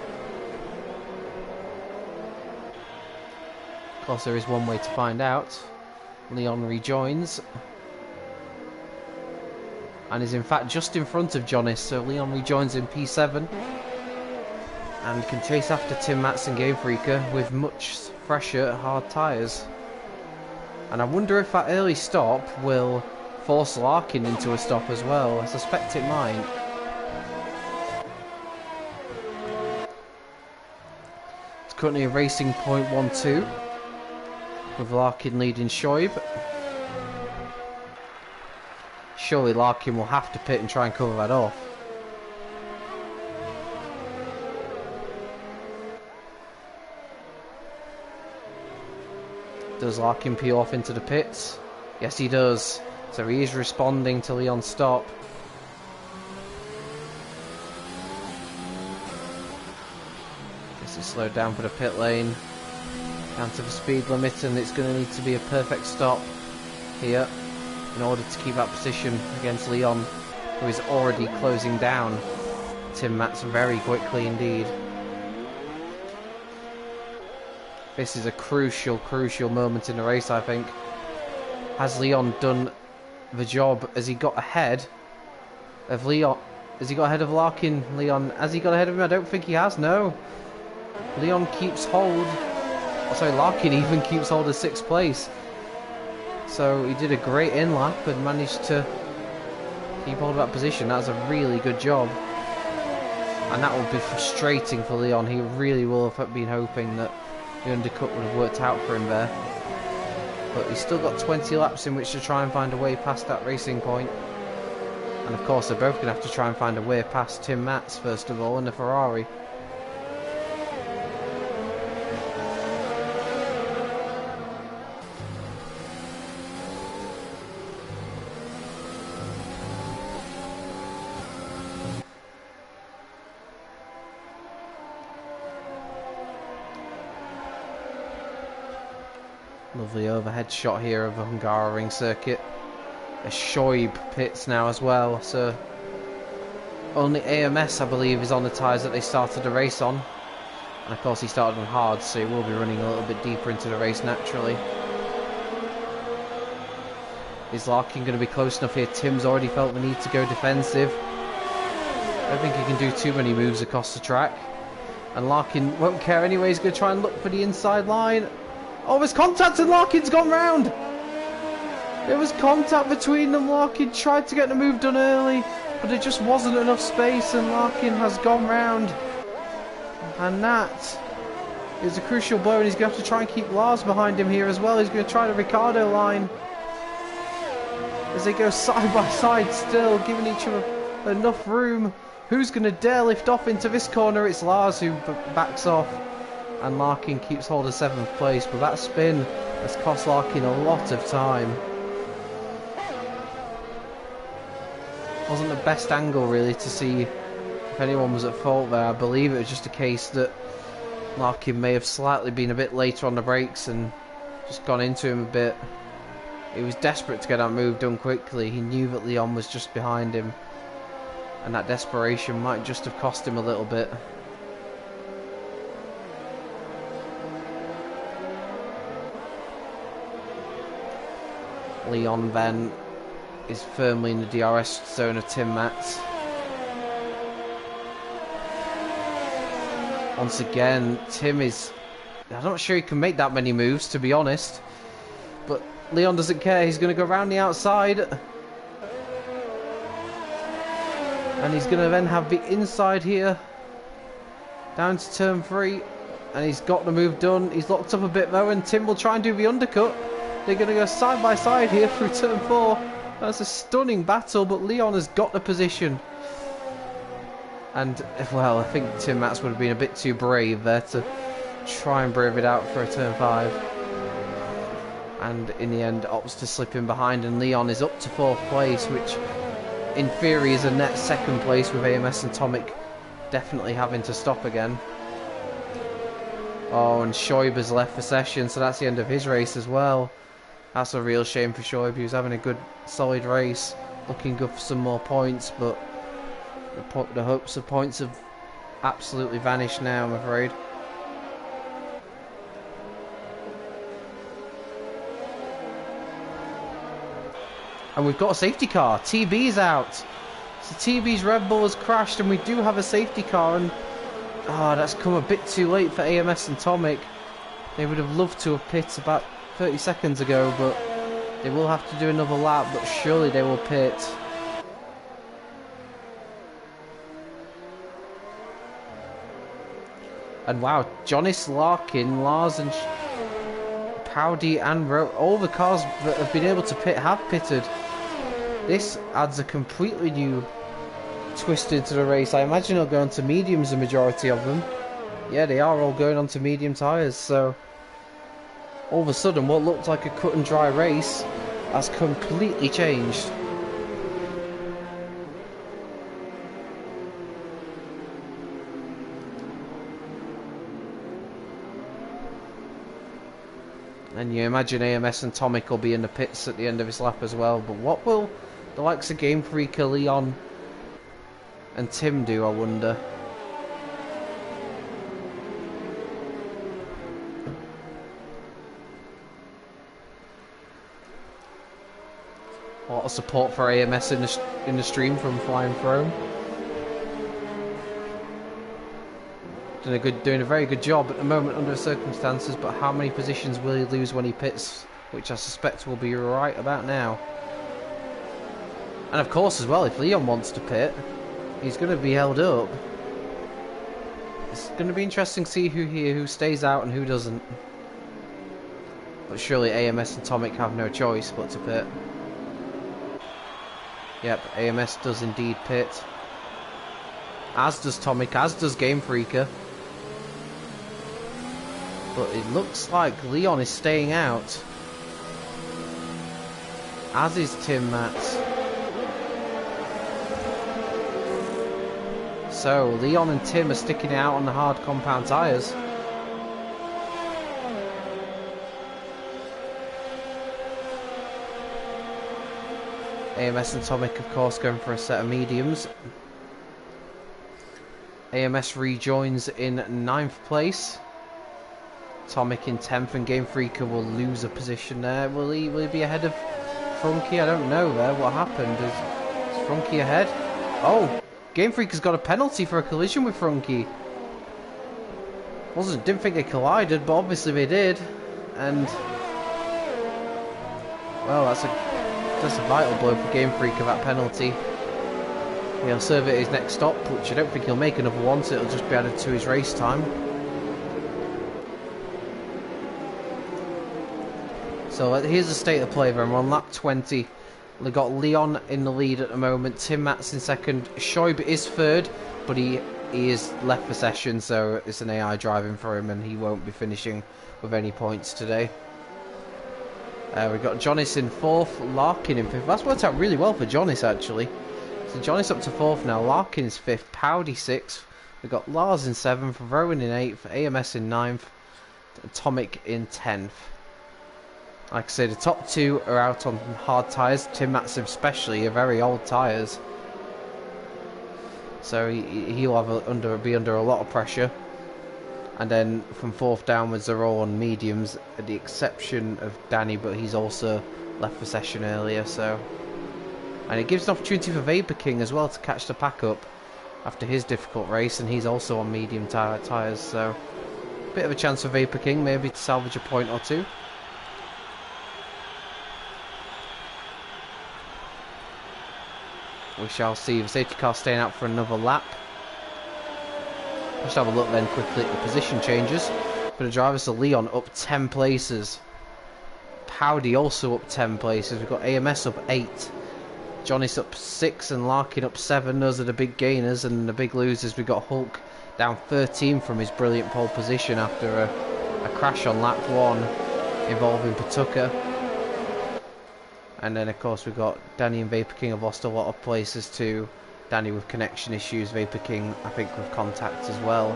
Of course, there is one way to find out. Leon rejoins. And is in fact just in front of Jonas, so Leon rejoins in P7. And can chase after Tim Mats and Game Freaker with much fresher hard tyres. And I wonder if that early stop will force Larkin into a stop as well. I suspect it might. It's currently a racing point 1-2 with Larkin leading Shoaib. Surely Larkin will have to pit and try and cover that off. Does Larkin peel off into the pits? Yes, he does. So he is responding to Leon's stop. This is slowed down for the pit lane. Down to the speed limit, and it's going to need to be a perfect stop here in order to keep that position against Leon, who is already closing down Tim Mats very quickly indeed. This is a crucial moment in the race, I think. Has Leon done the job? Has he got ahead of Leon? Has he got ahead of Larkin? Leon, has he got ahead of him? I don't think he has, no. Leon keeps hold. Oh, sorry, Larkin even keeps hold of 6th place. So he did a great in-lap and managed to keep hold of that position. That's a really good job. And that will be frustrating for Leon. He really will have been hoping that the undercut would have worked out for him there. But he's still got 20 laps in which to try and find a way past that racing point. And of course they're both going to have to try and find a way past Tim Mats first of all in the Ferrari. Lovely overhead shot here of the Hungaroring circuit. A Shoaib pits now as well, so only AMS I believe is on the tyres that they started the race on. And of course he started on hard, so he will be running a little bit deeper into the race naturally. Is Larkin going to be close enough here? Tim's already felt the need to go defensive. I don't think he can do too many moves across the track. And Larkin won't care anyway, he's going to try and look for the inside line. Oh, there's contact and Larkin's gone round! There was contact between them. Larkin tried to get the move done early, but there just wasn't enough space and Larkin has gone round. And that is a crucial blow, and he's going to have to try and keep Lars behind him here as well. He's going to try the Ricardo line. As they go side by side still, giving each other enough room. Who's going to dare lift off into this corner? It's Lars who backs off. And Larkin keeps hold of 7th place, but that spin has cost Larkin a lot of time. Wasn't the best angle really to see if anyone was at fault there. I believe it was just a case that Larkin may have slightly been a bit later on the brakes and just gone into him a bit. He was desperate to get that move done quickly. He knew that Leon was just behind him, and that desperation might just have cost him a little bit. Leon then is firmly in the DRS zone of Tim Matz. Once again, Tim is... I'm not sure he can make that many moves, to be honest. But Leon doesn't care. He's going to go around the outside. And he's going to then have the inside here. Down to turn 3. And he's got the move done. He's locked up a bit though. And Tim will try and do the undercut. They're going to go side by side here through turn 4. That's a stunning battle. But Leon has got the position. And, well, I think Tim Matz would have been a bit too brave there to try and brave it out for a turn 5. And in the end, opts to slip in behind. And Leon is up to 4th place, which in theory is a net 2nd place, with AMS and Tomic definitely having to stop again. Oh, and Schäuber's left for session, so that's the end of his race as well. That's a real shame for Schäuber. He was having a good, solid race, looking good for some more points, but the hopes of points have absolutely vanished now, I'm afraid. And we've got a safety car. TB's out. So TB's Red Bull has crashed, and we do have a safety car. And that's come a bit too late for AMS and Tomic. They would have loved to have pit about 30 seconds ago, but they will have to do another lap. But surely they will pit. And wow, Jonas, Larkin, Lars and Powdy and all the cars that have been able to pit have pitted. This adds a completely new twist into the race. I imagine they'll go on to mediums, the majority of them. Yeah, they are all going on to medium tyres, so all of a sudden what looked like a cut and dry race has completely changed. And you imagine AMS and Tomic will be in the pits at the end of his lap as well. But what will the likes of Game Freaker, Leon and Tim do, I wonder? A lot of support for AMS in the stream from Flying Throne. Doing a very good job at the moment under the circumstances, but how many positions will he lose when he pits, which I suspect will be right about now. And of course as well, if Leon wants to pit, he's going to be held up. It's going to be interesting to see who stays out and who doesn't. But surely AMS and Tomic have no choice but to pit. Yep, AMS does indeed pit. As does Tomic, as does Game Freaker. But it looks like Leon is staying out. As is Tim Matz. So, Leon and Tim are sticking it out on the hard compound tyres. AMS and Tomic, of course, going for a set of mediums. AMS rejoins in 9th place. Tomic in 10th, and Game Freaker will lose a position there. Will he be ahead of Frunky? I don't know there. What happened? Is Frunky ahead? Oh! Game Freaker's got a penalty for a collision with Frunky. Didn't think they collided, but obviously they did. And well, that's a vital blow for Game Freaker, that penalty. He'll serve it at his next stop, which I don't think he'll make another one, so it'll just be added to his race time. So here's the state of play then. We're on lap 20. We've got Leon in the lead at the moment, Tim Matz in 2nd, Schäuber is 3rd, but he is left for session, so it's an AI driving for him and he won't be finishing with any points today. We've got Jonas in 4th, Larkin in 5th. That's worked out really well for Jonas actually. So Jonas up to 4th now, Larkin is 5th, Powdy 6th. We've got Lars in 7th, Rowan in 8th, AMS in 9th, Tomic in 10th. Like I say, the top 2 are out on hard tyres. Tim Matz especially are very old tyres, so he'll have be under a lot of pressure. And then from 4th downwards they're all on mediums, at the exception of Danny, but he's also left the session earlier, so... And it gives an opportunity for Vapor King as well to catch the pack up after his difficult race, and he's also on medium tyres, so... Bit of a chance for Vapor King, maybe to salvage a point or two. We shall see. The safety car staying out for another lap. Just have a look then quickly at the position changes for the drivers. So Leon up 10 places. Powdy also up 10 places. We've got AMS up 8. Johnny's up 6 and Larkin up 7. Those are the big gainers, and the big losers. We've got Hulk down 13 from his brilliant pole position after a crash on lap 1 involving Patuka. And then of course we've got Danny and Vapor King have lost a lot of places too. Danny with connection issues, Vapor King I think with contact as well.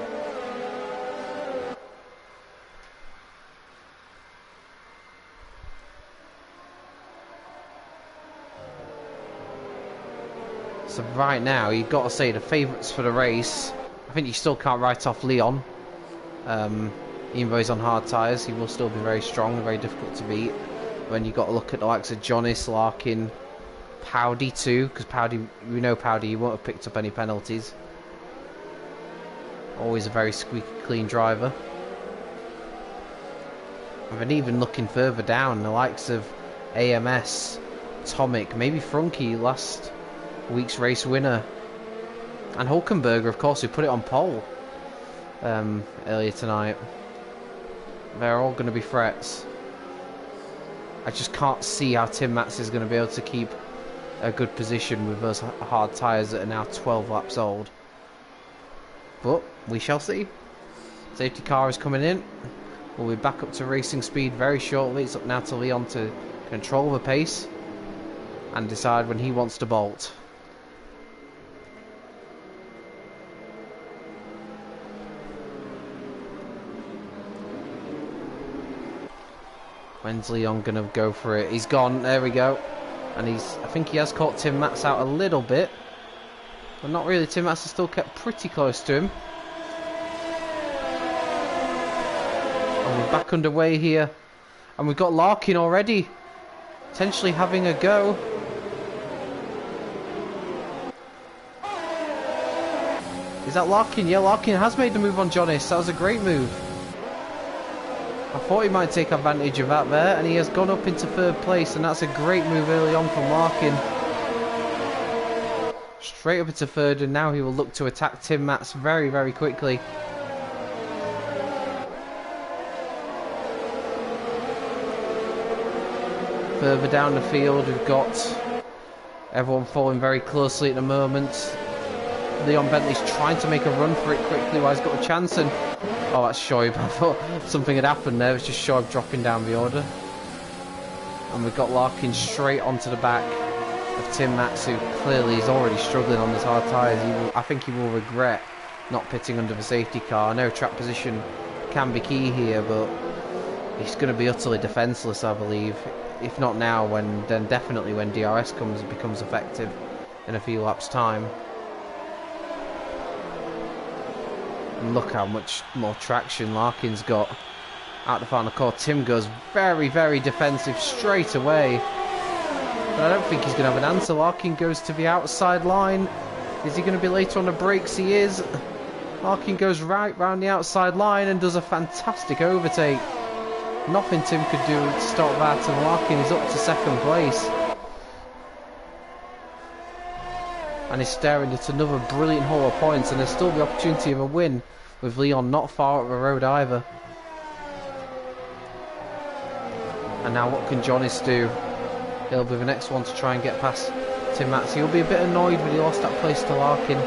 So right now you've got to say the favourites for the race. I think you still can't write off Leon. Even though he's on hard tyres, he will still be very strong and very difficult to beat. When you've got to look at the likes of Jonas, Larkin, Powdy too, because Powdy, we know Powdy, he won't have picked up any penalties. Always a very squeaky clean driver. And then even looking further down, the likes of AMS, Tomic, maybe Frunky, last week's race winner, and Hulkenberger, of course, who put it on pole earlier tonight. They're all going to be threats. I just can't see how Tim Matz is going to be able to keep a good position with those hard tyres that are now 12 laps old. But we shall see. Safety car is coming in. We'll be back up to racing speed very shortly. It's up now to Leon to control the pace and decide when he wants to bolt. When's Leon gonna go for it? He's gone, there we go. And I think he has caught Tim Matz out a little bit. But not really, Tim Matz has still kept pretty close to him. And we're back underway here. And we've got Larkin already. Potentially having a go. Is that Larkin? Yeah, Larkin has made the move on Jonas. That was a great move. I thought he might take advantage of that there, and he has gone up into 3rd place, and that's a great move early on from Larkin. Straight up into 3rd, and now he will look to attack Tim Matz very, very quickly. Further down the field, we've got everyone following very closely at the moment. Leon Bentley's trying to make a run for it quickly while he's got a chance, and oh, that's Shoaib. I thought something had happened there. It was just Shoaib dropping down the order. And we've got Larkin straight onto the back of Tim Matz, who clearly is already struggling on his hard tyres. I think he will regret not pitting under the safety car. I know track position can be key here, but he's going to be utterly defenceless, I believe. If not now, then definitely when DRS becomes effective in a few laps' time. And look how much more traction Larkin's got out the final corner. Tim goes very, very defensive straight away. But I don't think he's going to have an answer. Larkin goes to the outside line. Is he going to be later on the brakes? He is. Larkin goes right round the outside line and does a fantastic overtake. Nothing Tim could do to stop that, and Larkin is up to 2nd place. And he's staring at another brilliant haul of points, and there's still the opportunity of a win with Leon not far up the road either. And now what can Jonas do? He'll be the next one to try and get past Tim Matz. He'll be a bit annoyed when he lost that place to Larkin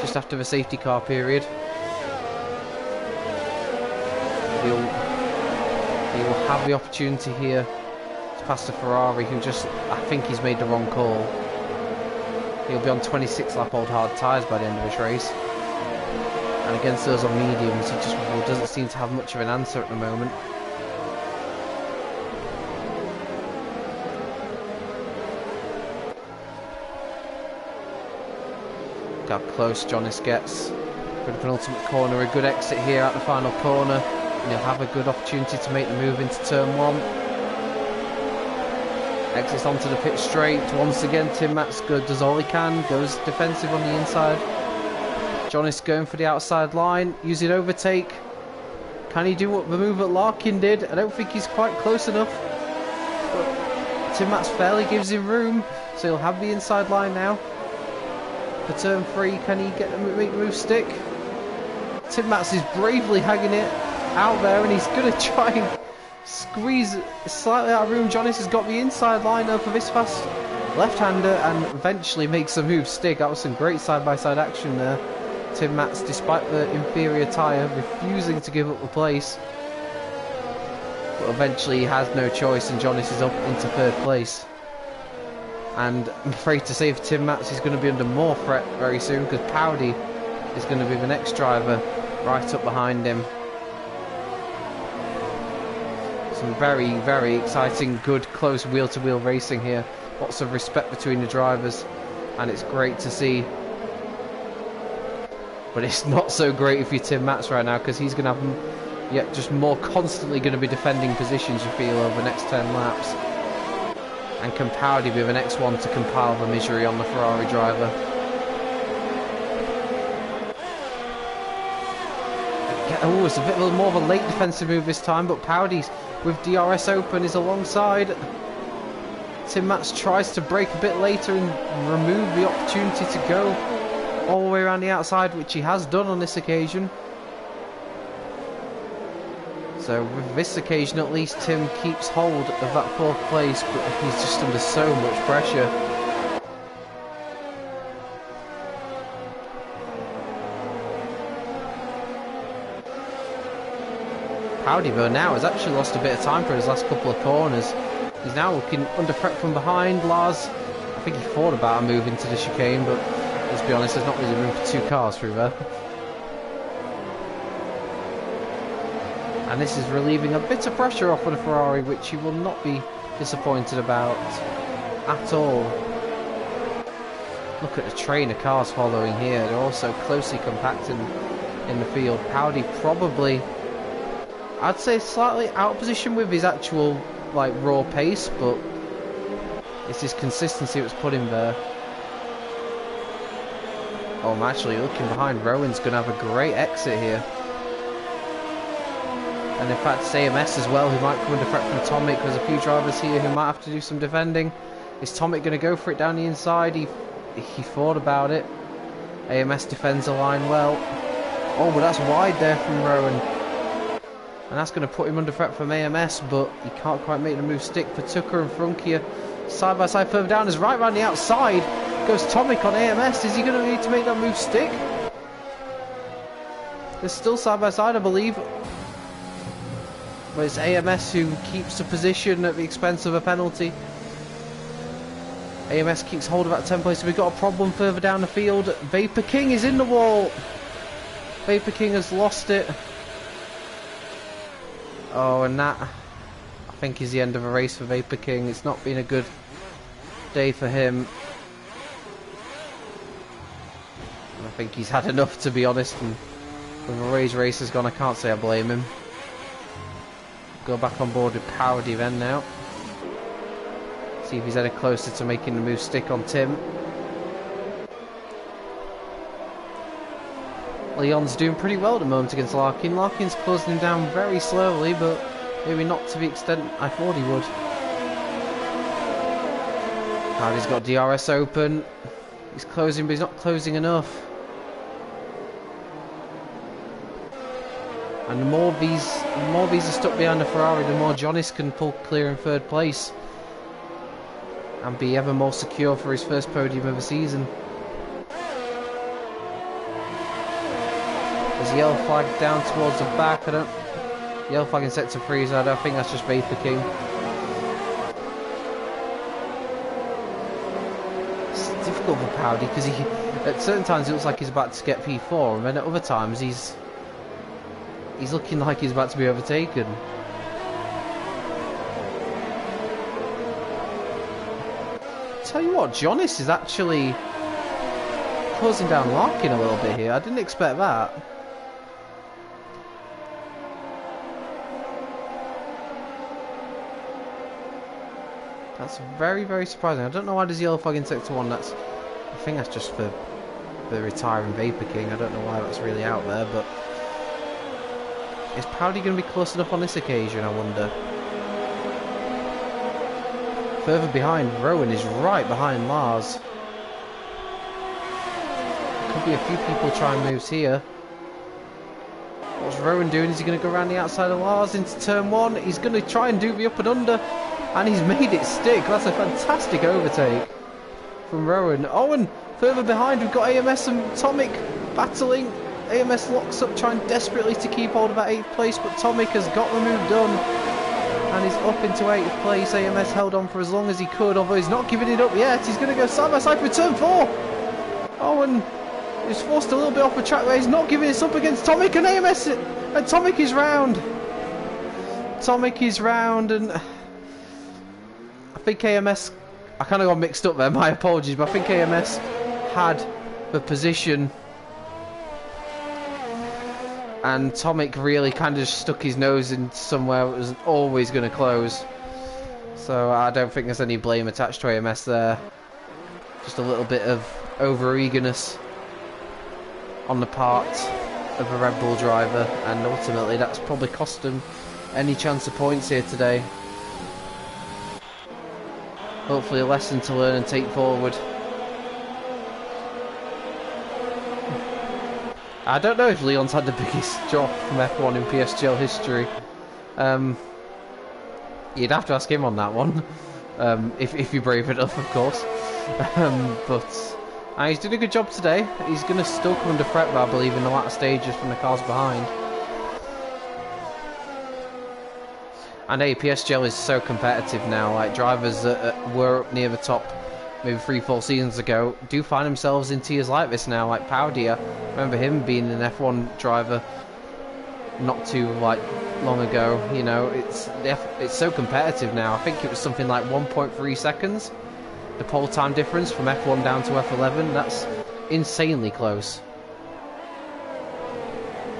just after the safety car period. He will have the opportunity here to pass the Ferrari, who just, I think he's made the wrong call. He'll be on 26 lap old hard tyres by the end of this race. And against those on mediums, he just doesn't seem to have much of an answer at the moment. Look how close Jonas gets. For the penultimate corner, a good exit here at the final corner, and he'll have a good opportunity to make the move into turn 1. Exits onto the pit straight. Once again, Tim Matt's good, does all he can, goes defensive on the inside. Jonas going for the outside line, using overtake. Can he do what the move that Larkin did? I don't think he's quite close enough. But Tim Matt's fairly gives him room, so he'll have the inside line now. For turn 3, can he make the move stick? Tim Matts is bravely hanging it out there, and he's going to try and squeeze slightly out of room. Jonas has got the inside line up for this fast left-hander and eventually makes the move stick. That was some great side-by-side action there. Tim Matts, despite the inferior tyre, refusing to give up the place. But eventually he has no choice, and Jonas is up into 3rd place. And I'm afraid to say for Tim Matts, he's going to be under more threat very soon, because Powdy is going to be the next driver right up behind him. Some very, very exciting, good, close wheel-to-wheel racing here. Lots of respect between the drivers, and it's great to see. But it's not so great if you're Tim Matts right now, because he's going to have just more constantly going to be defending positions, you feel, over the next 10 laps. And can Powdy be the next one to compile the misery on the Ferrari driver? Oh, it's a bit more of a late defensive move this time, but Powdy's with DRS open is alongside. Tim Matts tries to brake a bit later and remove the opportunity to go all the way around the outside, which he has done on this occasion. So with this occasion at least, Tim keeps hold of that 4th place, but he's just under so much pressure. Powdy though now has actually lost a bit of time for his last couple of corners. He's now looking under threat from behind. Lars, I think he thought about a move into the chicane, but let's be honest, there's not really room for 2 cars through there. And this is relieving a bit of pressure off of the Ferrari, which he will not be disappointed about at all. Look at the train of cars following here. They're also closely compacted in the field. Powdy probably, I'd say, slightly out of position with his actual raw pace, but it's his consistency that's put him there. Oh, I'm actually looking behind. Rowan's going to have a great exit here. And in fact, it's AMS as well, who might come under threat from Tomic. There's a few drivers here who might have to do some defending. Is Tomic going to go for it down the inside? He thought about it. AMS defends the line well. Oh, but that's wide there from Rowan. And that's going to put him under threat from AMS, but he can't quite make the move stick. For Tucker and Frunkia, side by side further down, is right around the outside. Goes Tomic on AMS. Is he going to need to make that move stick? They're still side by side, I believe. But it's AMS who keeps the position at the expense of a penalty. AMS keeps hold of that 10th place. We've got a problem further down the field. Vapor King is in the wall. Vapor King has lost it. Oh, and that, I think, is the end of a race for Vapor King. It's not been a good day for him. And I think he's had enough, to be honest. And with the way his race has gone, I can't say I blame him. Go back on board with Powdy then now. See if he's any closer to making the move stick on Tim. Leon's doing pretty well at the moment against Larkin. Larkin's closing him down very slowly, but maybe not to the extent I thought he would. Powdy's got DRS open. He's closing, but he's not closing enough. And the more these are stuck behind the Ferrari, the more Jonas can pull clear in 3rd place and be ever more secure for his first podium of the season. There's a yellow flag down towards the back. Yellow flag in sector 3, so I don't think that's just Vapor King. It's difficult for Powdy because at certain times it looks like he's about to get P4, and then at other times he's looking like he's about to be overtaken. Tell you what, Jonas is actually closing down Larkin a little bit here. I didn't expect that. That's very, very surprising. I don't know why there's yellow flag in Sector 1. I think that's just for the retiring Vapor King. I don't know why that's really out there, but is Powdy going to be close enough on this occasion, I wonder? Further behind, Rowan is right behind Lars. Could be a few people trying moves here. What's Rowan doing? Is he going to go around the outside of Lars into turn 1? He's going to try and do the up and under. And he's made it stick. That's a fantastic overtake from Rowan. Owen further behind. We've got AMS and Tomic battling. AMS locks up, trying desperately to keep hold of that 8th place, but Tomic has got the move done and he's up into 8th place. AMS held on for as long as he could, although he's not giving it up yet. He's going to go side by side for turn 4. Owen is forced a little bit off the track there. He's not giving this up against Tomic, and AMS and Tomic is round. Tomic is round, and I think AMS, I kind of got mixed up there, my apologies, but I think AMS had the position and Tomic really kind of stuck his nose in somewhere that was always going to close. So I don't think there's any blame attached to AMS there. Just a little bit of over-eagerness on the part of a Red Bull driver, and ultimately that's probably cost him any chance of points here today. Hopefully a lesson to learn and take forward. I don't know if Leon's had the biggest drop from F1 in PSGL history. You'd have to ask him on that one, if you're brave enough, of course. But he's doing a good job today. He's going to still come under threat, I believe, in the latter stages from the cars behind. And hey, PSGL is so competitive now. Like, drivers that were up near the top maybe 3-4 seasons ago do find themselves in tiers like this now. Like Powdy, I remember him being an F1 driver not too long ago. You know, it's so competitive now. I think it was something like 1.3 seconds, the pole time difference from F1 down to F11. That's insanely close.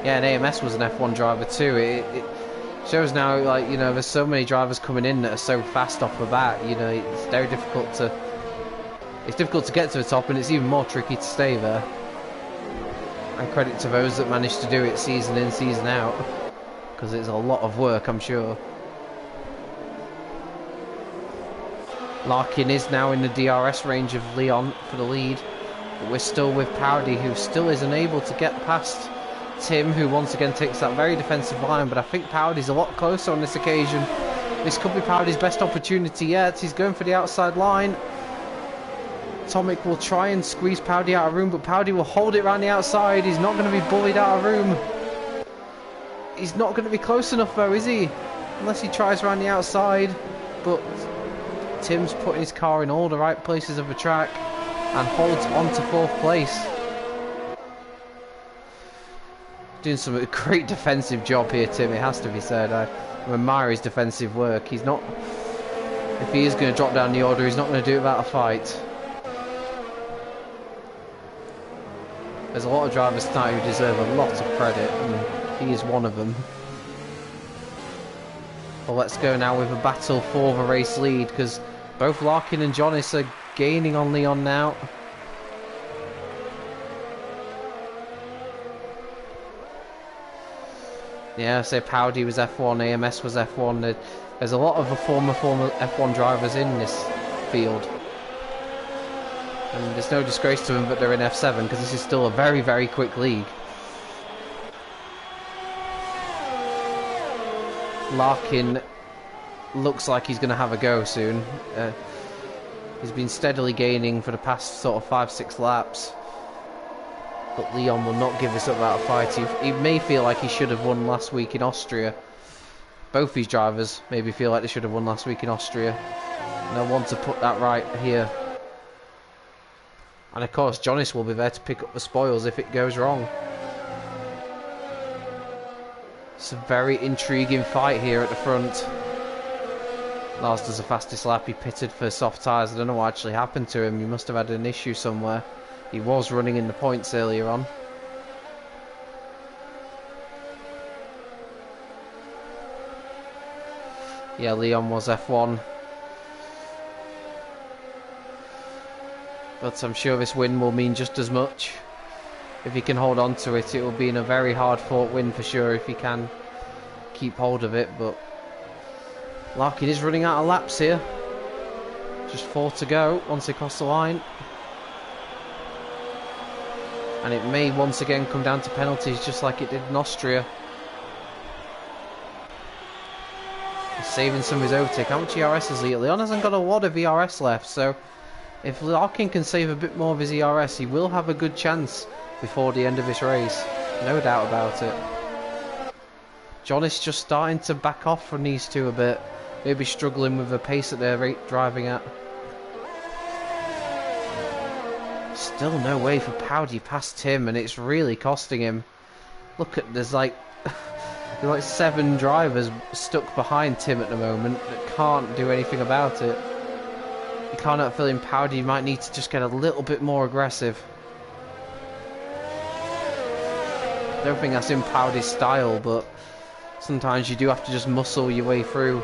Yeah, and AMS was an F1 driver too. It shows now, like, you know, there's so many drivers coming in that are so fast off the bat. You know, it's very difficult to get to the top, and it's even more tricky to stay there. And credit to those that manage to do it season in, season out, because it's a lot of work, I'm sure. Larkin is now in the DRS range of Leon for the lead, but we're still with Powdy, who still isn't able to get past Tim, who once again takes that very defensive line. But I think Powdy's a lot closer on this occasion. This could be Powdy's best opportunity yet. He's going for the outside line. Tomic will try and squeeze Powdy out of room, but Powdy will hold it around the outside. He's not going to be bullied out of room. He's not going to be close enough though, is he? Unless he tries around the outside. But Tim's putting his car in all the right places of the track and holds on to 4th place. Doing some great defensive job here, Tim, it has to be said. I admire his defensive work. He's not, if he is going to drop down the order, he's not going to do it without a fight. There's a lot of drivers tonight who deserve a lot of credit, and he is one of them. Well, let's go now with a battle for the race lead, because both Larkin and Jonas are gaining on Leon now. Yeah, I say Powdy was F1, AMS was F1. There's a lot of the former F1 drivers in this field. And there's no disgrace to them that they're in F7, because this is still a very, very quick league. Larkin looks like he's going to have a go soon. He's been steadily gaining for the past sort of 5-6 laps. But Leon will not give this up without a fight. He may feel like he should have won last week in Austria. Both these drivers maybe feel like they should have won last week in Austria. And they'll want to put that right here. And of course, Jonas will be there to pick up the spoils if it goes wrong. It's a very intriguing fight here at the front. Lars does the fastest lap. He pitted for soft tyres. I don't know what actually happened to him. He must have had an issue somewhere. He was running in the points earlier on. Yeah, Leon was F1. But I'm sure this win will mean just as much. If he can hold on to it, it will be in a very hard-fought win for sure if he can keep hold of it. But Larkin is running out of laps here. Just 4 to go once they cross the line. And it may once again come down to penalties just like it did in Austria. He's saving some of his overtake. How much ERS has Leon? Leon hasn't got a lot of ERS left, so if Larkin can save a bit more of his ERS, he will have a good chance before the end of this race. No doubt about it. John is just starting to back off from these two a bit. Maybe struggling with the pace that they're driving at. Still no way for Powdy past Tim, and it's really costing him. Look at, there's like 7 drivers stuck behind Tim at the moment that can't do anything about it. You can't help feeling Powdy might need to just get a little bit more aggressive. I don't think that's in Powdy's style, but sometimes you do have to just muscle your way through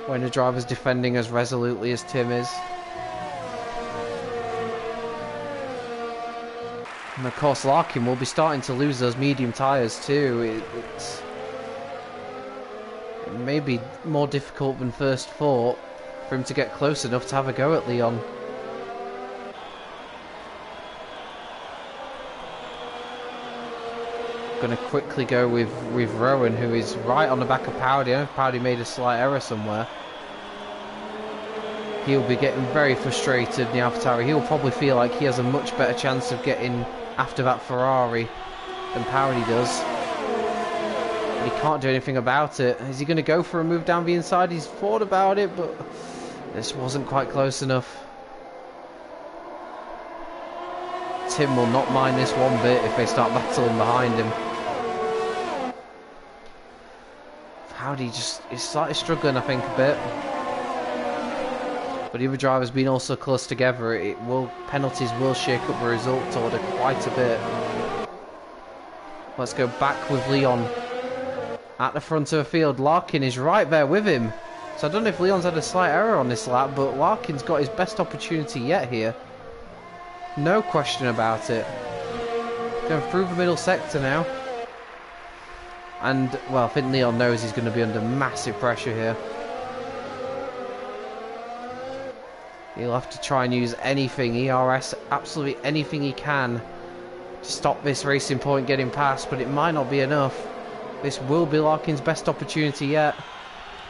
when the driver's defending as resolutely as Tim is. And of course Larkin will be starting to lose those medium tyres too. It may be more difficult than first thought for him to get close enough to have a go at Leon. Going to quickly go with Rowan, who is right on the back of Powdy. I don't know if Powdy made a slight error somewhere. He'll be getting very frustrated in the AlphaTauri. He'll probably feel like he has a much better chance of getting after that Ferrari than Powdy does. But he can't do anything about it. Is he going to go for a move down the inside? He's thought about it, but this wasn't quite close enough. Tim will not mind this one bit if they start battling behind him. Powdy just is slightly struggling, I think, a bit. But the other drivers being also close together, penalties will shake up the result order quite a bit. Let's go back with Leon at the front of the field. Larkin is right there with him. So I don't know if Leon's had a slight error on this lap, but Larkin's got his best opportunity yet here. No question about it. Going through the middle sector now. And, well, I think Leon knows he's going to be under massive pressure here. He'll have to try and use anything, ERS, absolutely anything he can to stop this racing point getting past, but it might not be enough. This will be Larkin's best opportunity yet.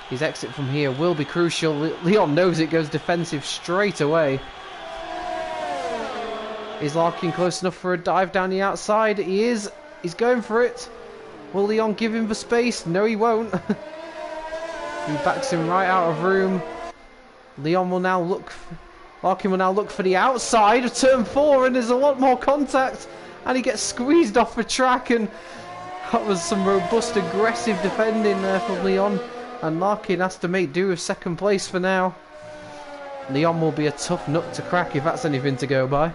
His exit from here will be crucial. Leon knows it, goes defensive straight away. Is Larkin close enough for a dive down the outside? He is. He's going for it. Will Leon give him the space? No, he won't. He backs him right out of room. Larkin will now look for the outside of turn 4, and there's a lot more contact, and he gets squeezed off the track, and that was some robust, aggressive defending there from Leon, and Larkin has to make do with second place for now. Leon will be a tough nut to crack if that's anything to go by.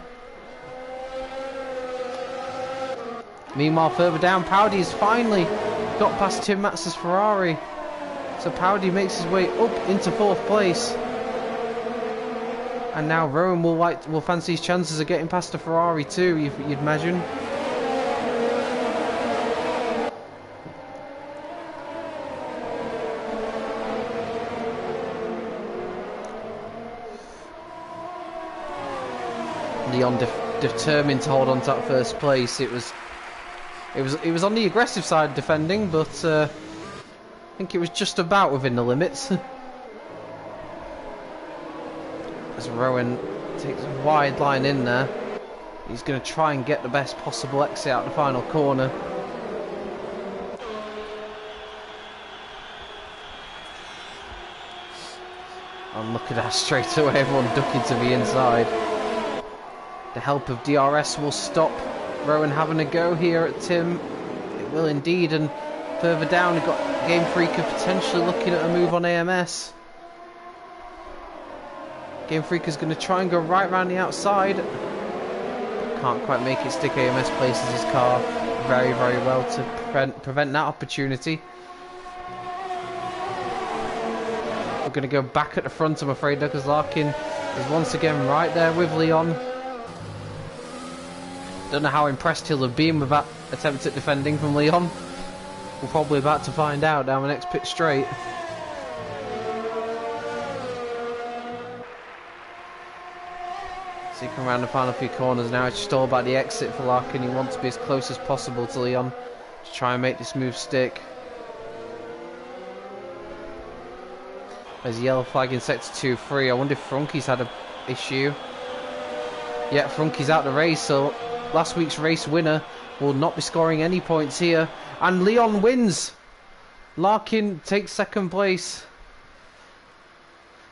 Meanwhile, further down, Powdy has finally got past Tim Max's Ferrari, so Powdy makes his way up into 4th place. And now Rowan will fancy his chances of getting past the Ferrari too, you'd imagine. Leon determined to hold on to that first place. It was on the aggressive side defending, but I think it was just about within the limits. As Rowan takes a wide line in there, he's going to try and get the best possible exit out the final corner. And look at that, straight away everyone ducking to the inside. The help of DRS will stop Rowan having a go here at Tim. It will indeed, and further down we've got Game Freaker potentially looking at a move on AMS. Game Freaker's going to try and go right round the outside. can't quite make it stick. AMS places his car very, very well to prevent that opportunity. We're going to go back at the front, I'm afraid, though, because Larkin is once again right there with Leon. Don't know how impressed he'll have been with that attempt at defending from Leon. We're probably about to find out down the next pit straight. So you come around the final few corners now. It's just all about the exit for Larkin. He wants to be as close as possible to Leon to try and make this move stick. There's yellow flag in sector 2-3. I wonder if Frunky's had an issue. Yeah, Frunky's out the race, so last week's race winner will not be scoring any points here. And Leon wins! Larkin takes second place.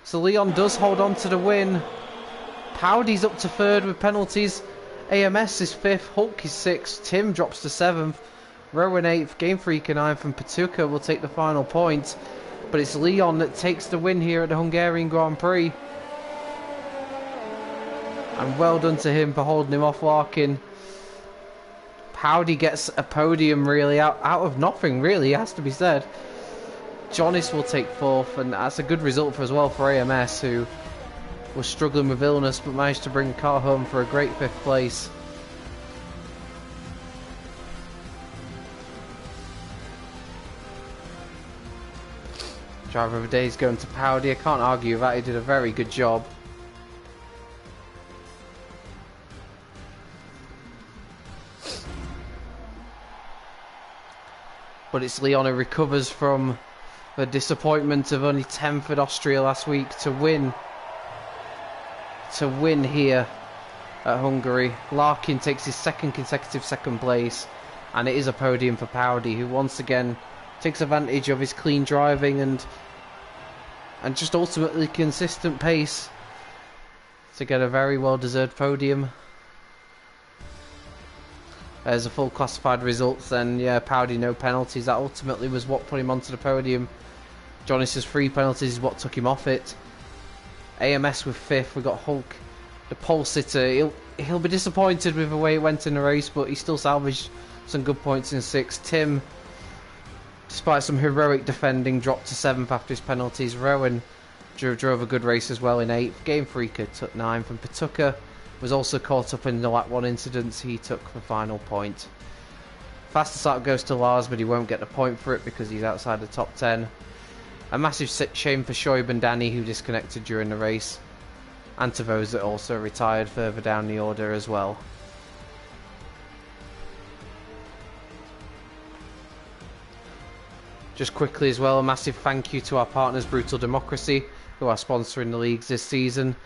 So Leon does hold on to the win. Powdy's up to third with penalties. AMS is fifth. Hulk is sixth. Tim drops to seventh. Rowan eighth. Game Freak and 9th. And Patuka will take the final point. But it's Leon that takes the win here at the Hungarian Grand Prix. And well done to him for holding him off Larkin. Powdy gets a podium really out of nothing, really, has to be said. Jonas will take fourth, and that's a good result as well for AMS, who was struggling with illness but managed to bring the car home for a great fifth place. Driver of the day is going to Powdy. I can't argue with that, he did a very good job. But it's Leon who recovers from the disappointment of only 10th at Austria last week to win here at Hungary. Larkin takes his second consecutive second place, and it is a podium for Powdy, who once again takes advantage of his clean driving and just ultimately consistent pace to get a very well deserved podium. There's a full classified results then. Yeah, Powdy no penalties. That ultimately was what put him onto the podium. Jonas' 3 penalties is what took him off it. AMS with 5th. We've got Hulk, the pole sitter. He'll be disappointed with the way it went in the race, but he still salvaged some good points in 6th. Tim, despite some heroic defending, dropped to 7th after his penalties. Rowan drove a good race as well in 8th. Game Freaker took 9th, and Patuka was also caught up in the lap 1 incidents. He took the final point. Faster start goes to Lars, but he won't get the point for it because he's outside the top 10. A massive shame for Shoaib and Danny, who disconnected during the race, and to those that also retired further down the order as well. Just quickly as well, a massive thank you to our partners Brutal Democracy, who are sponsoring the leagues this season.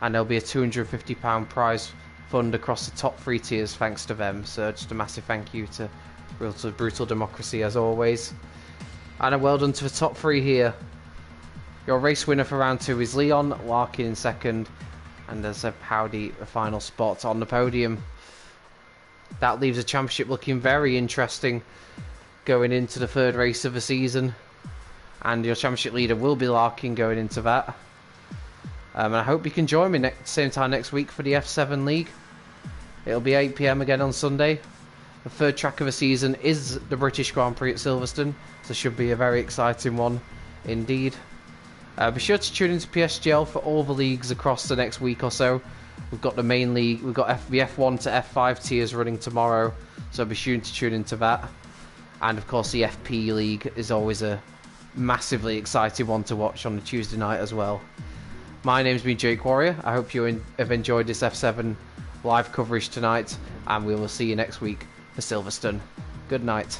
And there'll be a £250 prize fund across the top 3 tiers thanks to them. So just a massive thank you to Brutal Democracy as always. And a well done to the top 3 here. Your race winner for round 2 is Leon, Larkin in second, and as a Powdy, the final spot on the podium. That leaves the championship looking very interesting going into the 3rd race of the season. And your championship leader will be Larkin going into that. And I hope you can join me same time next week for the F7 League. It'll be 8 PM again on Sunday. The 3rd track of the season is the British Grand Prix at Silverstone, so it should be a very exciting one indeed. Be sure to tune into PSGL for all the leagues across the next week or so. We've got the main league, we've got the F1 to F5 tiers running tomorrow, so be sure to tune into that. And of course the FP League is always a massively exciting one to watch on a Tuesday night as well. My name's been Jake Warrior. I hope you have enjoyed this F7 live coverage tonight, and we will see you next week for Silverstone. Good night.